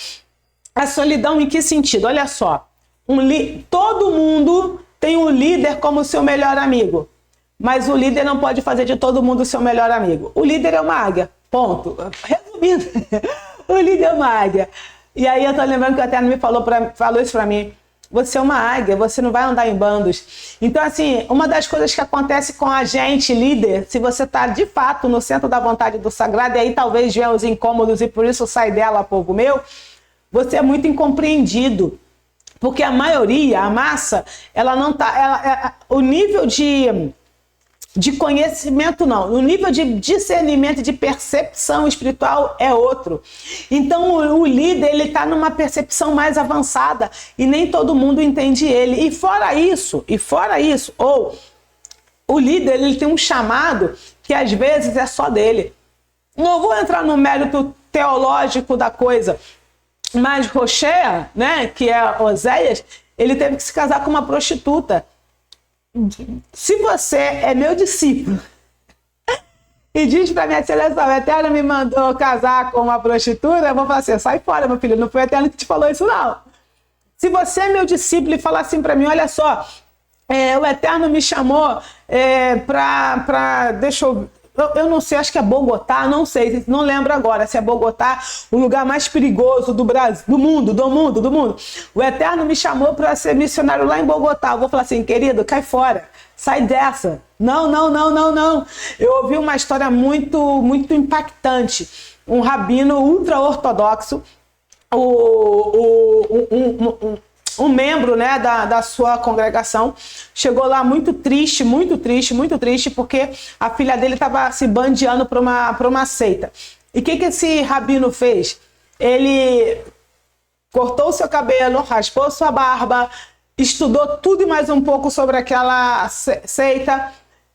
A solidão em que sentido? Olha só. Todo mundo tem um líder como seu melhor amigo. Mas o líder não pode fazer de todo mundo seu melhor amigo. O líder é uma águia. Ponto. Resumindo, o líder é uma águia. E aí eu tô lembrando que o Eterno me falou isso para mim. Você é uma águia, você não vai andar em bandos. Então, assim, uma das coisas que acontece com a gente, líder, se você está de fato no centro da vontade do sagrado, e aí talvez venham os incômodos e por isso sai dela, povo meu, você é muito incompreendido. Porque a maioria, a massa, ela não tá. O nível de conhecimento não, o nível de discernimento e de percepção espiritual é outro. Então o líder, ele está numa percepção mais avançada e nem todo mundo entende ele. E fora isso, o líder, ele tem um chamado que às vezes é só dele. Não vou entrar no mérito teológico da coisa, mas Roshea, né, que é Oséias, ele teve que se casar com uma prostituta. Se você é meu discípulo e diz pra minha seleção, o Eterno me mandou casar com uma prostituta, eu vou falar assim, sai fora, meu filho, não foi o Eterno que te falou isso, não. Se você é meu discípulo e falar assim pra mim, olha só, o Eterno me chamou deixa eu não sei, acho que é Bogotá, não sei, não lembro agora se é Bogotá, o lugar mais perigoso do Brasil, do mundo. O Eterno me chamou para ser missionário lá em Bogotá. Eu vou falar assim, querido, cai fora, sai dessa. Não. Eu ouvi uma história muito, muito impactante. Um rabino ultra-ortodoxo, um membro, né, da sua congregação, chegou lá muito triste, porque a filha dele estava se bandeando para uma seita. E o que esse rabino fez? Ele cortou o seu cabelo, raspou sua barba, estudou tudo e mais um pouco sobre aquela seita,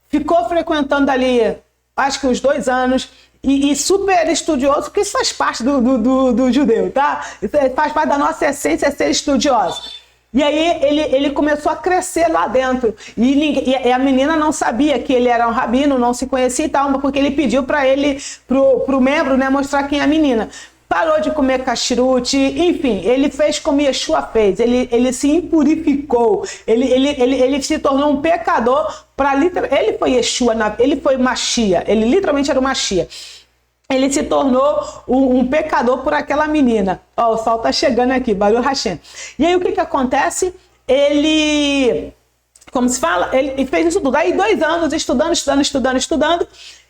ficou frequentando ali, acho que uns 2 anos, e super estudioso, porque isso faz parte do judeu, tá? Isso faz parte da nossa essência, ser estudioso. E aí ele começou a crescer lá dentro. E a menina não sabia que ele era um rabino, não se conhecia e tal, porque ele pediu para ele, pro membro, né, mostrar quem é a menina. parou de comer cachirute, enfim, ele fez como Yeshua fez, ele se impurificou, ele se tornou um pecador para ele foi Yeshua, ele foi Machia, ele literalmente era o Machia. Ele se tornou um pecador por aquela menina. Ó, o sol tá chegando aqui, Baruch Hashem. E aí o que acontece? Ele, como se fala, ele fez isso tudo. Aí 2 anos estudando.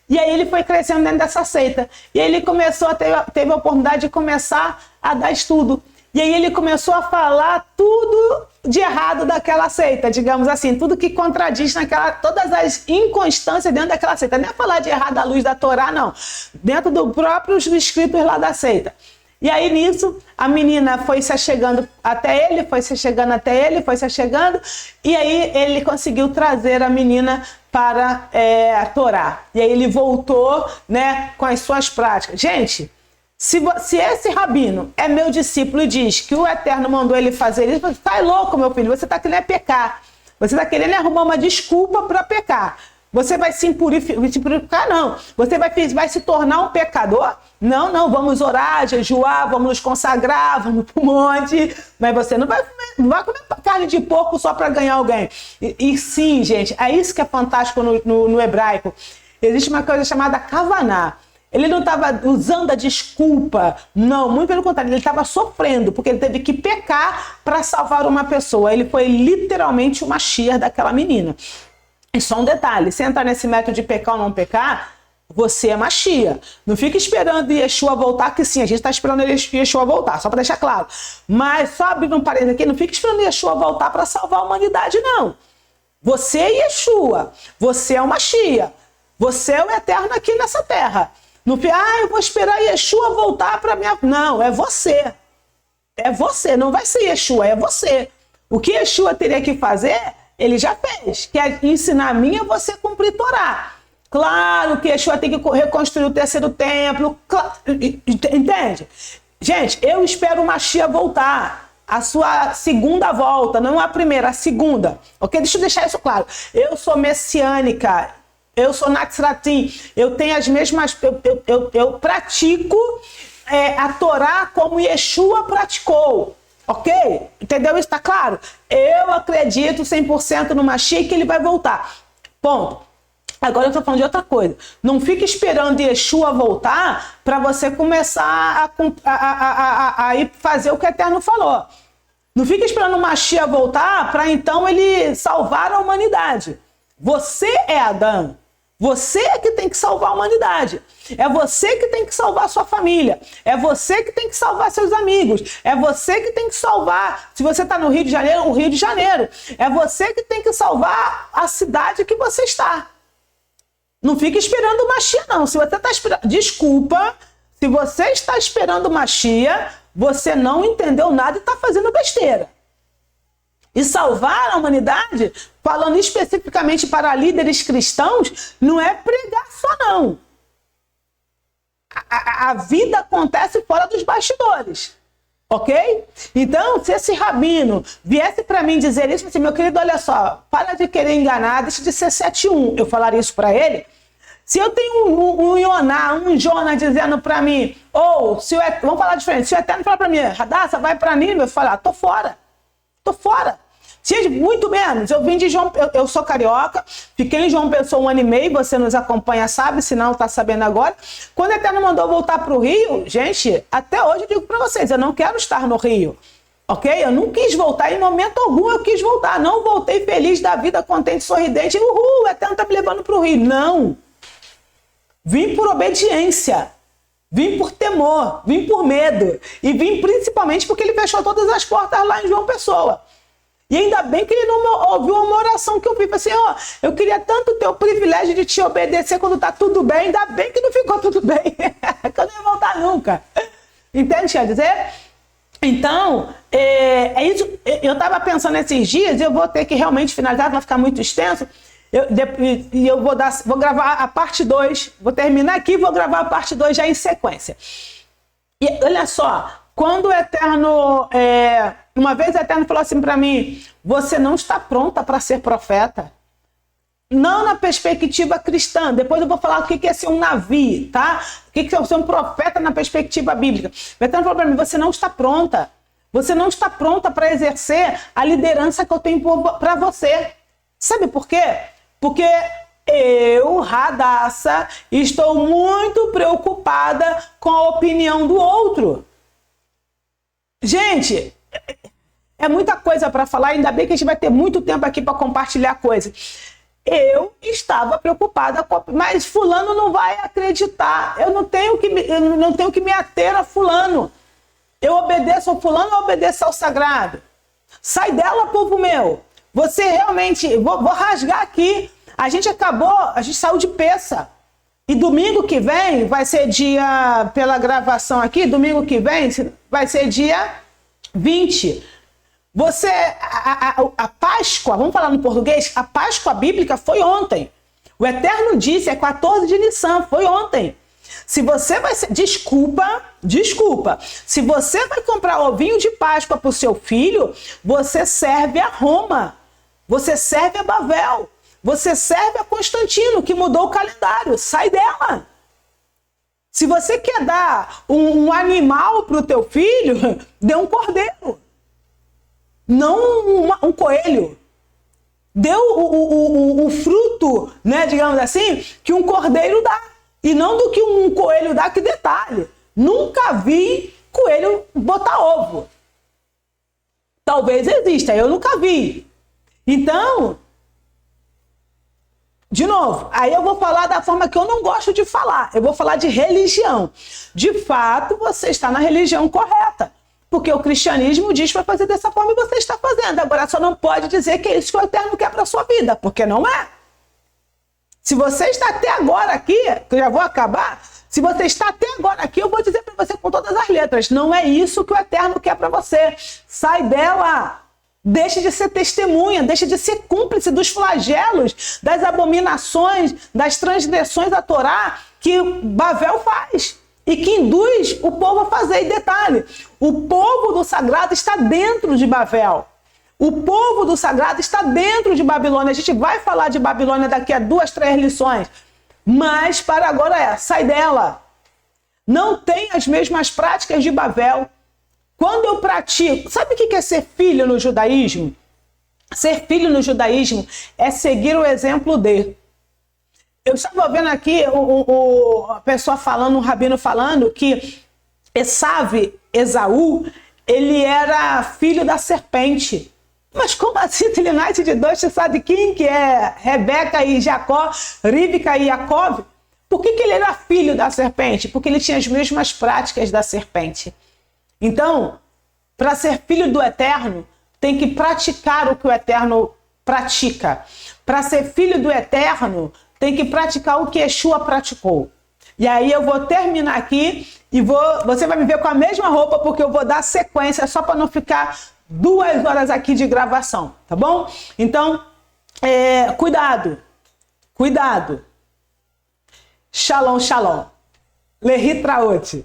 E aí ele foi crescendo dentro dessa seita. E aí ele começou teve a oportunidade de começar a dar estudo. E aí ele começou a falar tudo de errado daquela seita, digamos assim, tudo que contradiz todas as inconstâncias dentro daquela seita. Nem é falar de errado à luz da Torá, não. Dentro dos próprios escritos lá da seita. E aí nisso, a menina foi se achegando até ele, e aí ele conseguiu trazer a menina para a Torá. E aí ele voltou, né, com as suas práticas. Gente, se esse rabino é meu discípulo e diz que o Eterno mandou ele fazer isso, você está louco, meu filho, você está querendo pecar. Você está querendo arrumar uma desculpa para pecar. Você vai se purificar, não. Você vai se tornar um pecador? Não, vamos orar, jejuar, vamos nos consagrar, vamos para o monte. Mas você não vai comer carne de porco só para ganhar alguém. E sim, gente, é isso que é fantástico no hebraico. Existe uma coisa chamada kavaná. Ele não estava usando a desculpa, não, muito pelo contrário, ele estava sofrendo, porque ele teve que pecar para salvar uma pessoa. Ele foi literalmente o Mashiach daquela menina. E só um detalhe, se entrar nesse método de pecar ou não pecar, você é Mashiach. Não fica esperando Yeshua voltar, que sim, a gente está esperando Yeshua voltar, só para deixar claro. Mas, só abrindo um parênteses aqui, não fica esperando Yeshua voltar para salvar a humanidade, não. Você é Yeshua, você é o Mashiach, você é o Eterno aqui nessa terra. Não fica, eu vou esperar Yeshua voltar para minha... Não, é você. É você, não vai ser Yeshua, é você. O que Yeshua teria que fazer, ele já fez, que é ensinar a mim a você cumprir Torá. Claro que Yeshua tem que reconstruir o 3º templo, entende? Gente, eu espero o Mashiach voltar, a sua segunda volta, não a primeira, a segunda, ok? Deixa eu deixar isso claro. Eu sou messiânica, eu sou Natsratim, eu tenho as mesmas, eu pratico a Torá como Yeshua praticou. Ok? Entendeu? Isso tá claro? Eu acredito 100% no Mashiach que ele vai voltar. Ponto. Agora eu tô falando de outra coisa. Não fique esperando Yeshua voltar para você começar a ir fazer o que o Eterno falou. Não fique esperando o Mashiach voltar para então ele salvar a humanidade. Você é Adão. Você é que tem que salvar a humanidade. É você que tem que salvar a sua família. É você que tem que salvar seus amigos. É você que tem que salvar, se você está no Rio de Janeiro, o Rio de Janeiro. É você que tem que salvar a cidade que você está. Não fique esperando o Mashiach, não. Se você está esperando... Desculpa, se você está esperando o Mashiach, você não entendeu nada e está fazendo besteira. E salvar a humanidade, falando especificamente para líderes cristãos, não é pregar só, não. A vida acontece fora dos bastidores, ok? Então, se esse rabino viesse para mim dizer isso, assim, meu querido, olha só, para de querer enganar, deixa de ser 7-1. Eu falaria isso para ele. Se eu tenho um Jonas dizendo para mim, ou, vamos falar diferente, se o Eterno falar para mim, Radassa, vai para Nínive, eu falar, tô fora. Muito menos, eu vim de João, eu sou carioca, fiquei em João Pessoa 1 ano e meio, você nos acompanha, sabe, se não tá sabendo agora. Quando o Eterno mandou voltar para o Rio, gente, até hoje eu digo para vocês, eu não quero estar no Rio, ok? Eu não quis voltar, em momento algum eu quis voltar, não voltei feliz da vida, contente, sorridente, o Eterno tá me levando para o Rio, não. Vim por obediência, vim por temor, vim por medo, e vim principalmente porque ele fechou todas as portas lá em João Pessoa. E ainda bem que ele não ouviu uma oração que eu fiz. Assim, eu queria tanto ter o privilégio de te obedecer quando tá tudo bem, ainda bem que não ficou tudo bem. Que eu não ia voltar nunca. Entende, quer dizer? Então, é isso. Eu estava pensando esses dias, eu vou ter que realmente finalizar, vai ficar muito extenso. Eu vou gravar a parte 2, vou terminar aqui e vou gravar a parte 2 já em sequência. E olha só, quando o Eterno... uma vez o Eterno falou assim para mim, você não está pronta para ser profeta. Não na perspectiva cristã. Depois eu vou falar o que é ser um Navi, tá? O que é ser um profeta na perspectiva bíblica. O Eterno falou para mim, você não está pronta. Você não está pronta para exercer a liderança que eu tenho para você. Sabe por quê? Porque eu, Radassa, estou muito preocupada com a opinião do outro. Gente, é muita coisa para falar, ainda bem que a gente vai ter muito tempo aqui para compartilhar coisas. Eu estava preocupada, mas fulano não vai acreditar. Eu não tenho que me ater a fulano. Eu obedeço ao fulano ou obedeço ao sagrado? Sai dela, povo meu. Você realmente... Vou rasgar aqui. A gente saiu de peça. E domingo que vem vai ser dia... Pela gravação aqui, domingo que vem vai ser dia 20. Você... A Páscoa, vamos falar no português, a Páscoa bíblica foi ontem. O Eterno disse, é 14 de Nissan, foi ontem. Se você vai ser... Desculpa. Se você vai comprar ovinho de Páscoa para o seu filho, você serve a Roma. Você serve a Bavel. Você serve a Constantino, que mudou o calendário. Sai dela. Se você quer dar um animal para o teu filho, dê um cordeiro. Não um coelho. Dê o fruto, né, digamos assim, que um cordeiro dá. E não do que um coelho dá, que detalhe. Nunca vi coelho botar ovo. Talvez exista, eu nunca vi. Então, de novo, aí eu vou falar da forma que eu não gosto de falar. Eu vou falar de religião. De fato, você está na religião correta. Porque o cristianismo diz para fazer dessa forma e você está fazendo. Agora, só não pode dizer que é isso que o Eterno quer para a sua vida, porque não é. Se você está até agora aqui, que eu já vou acabar, se você está até agora aqui, eu vou dizer para você com todas as letras, não é isso que o Eterno quer para você. Sai dela. Deixe de ser testemunha, deixe de ser cúmplice dos flagelos, das abominações, das transgressões à Torá que Bavel faz e que induz o povo a fazer. E detalhe, o povo do sagrado está dentro de Bavel. O povo do sagrado está dentro de Babilônia. A gente vai falar de Babilônia daqui a 2, 3 lições. Mas para agora sai dela. Não tem as mesmas práticas de Bavel. Quando eu pratico... Sabe o que é ser filho no judaísmo? Ser filho no judaísmo é seguir o exemplo de... Eu estava vendo aqui a pessoa falando, um rabino falando que Esaú, ele era filho da serpente. Mas como assim? Ele nasce de 2, você sabe quem que é Rebeca e Jacó, Rivka e Jacob? Por que ele era filho da serpente? Porque ele tinha as mesmas práticas da serpente. Então, para ser filho do Eterno, tem que praticar o que o Eterno pratica. Para ser filho do Eterno, tem que praticar o que Yeshua praticou. E aí eu vou terminar aqui e você vai me ver com a mesma roupa, porque eu vou dar sequência só para não ficar 2 horas aqui de gravação, tá bom? Então, cuidado. Shalom, shalom. Lehi traot.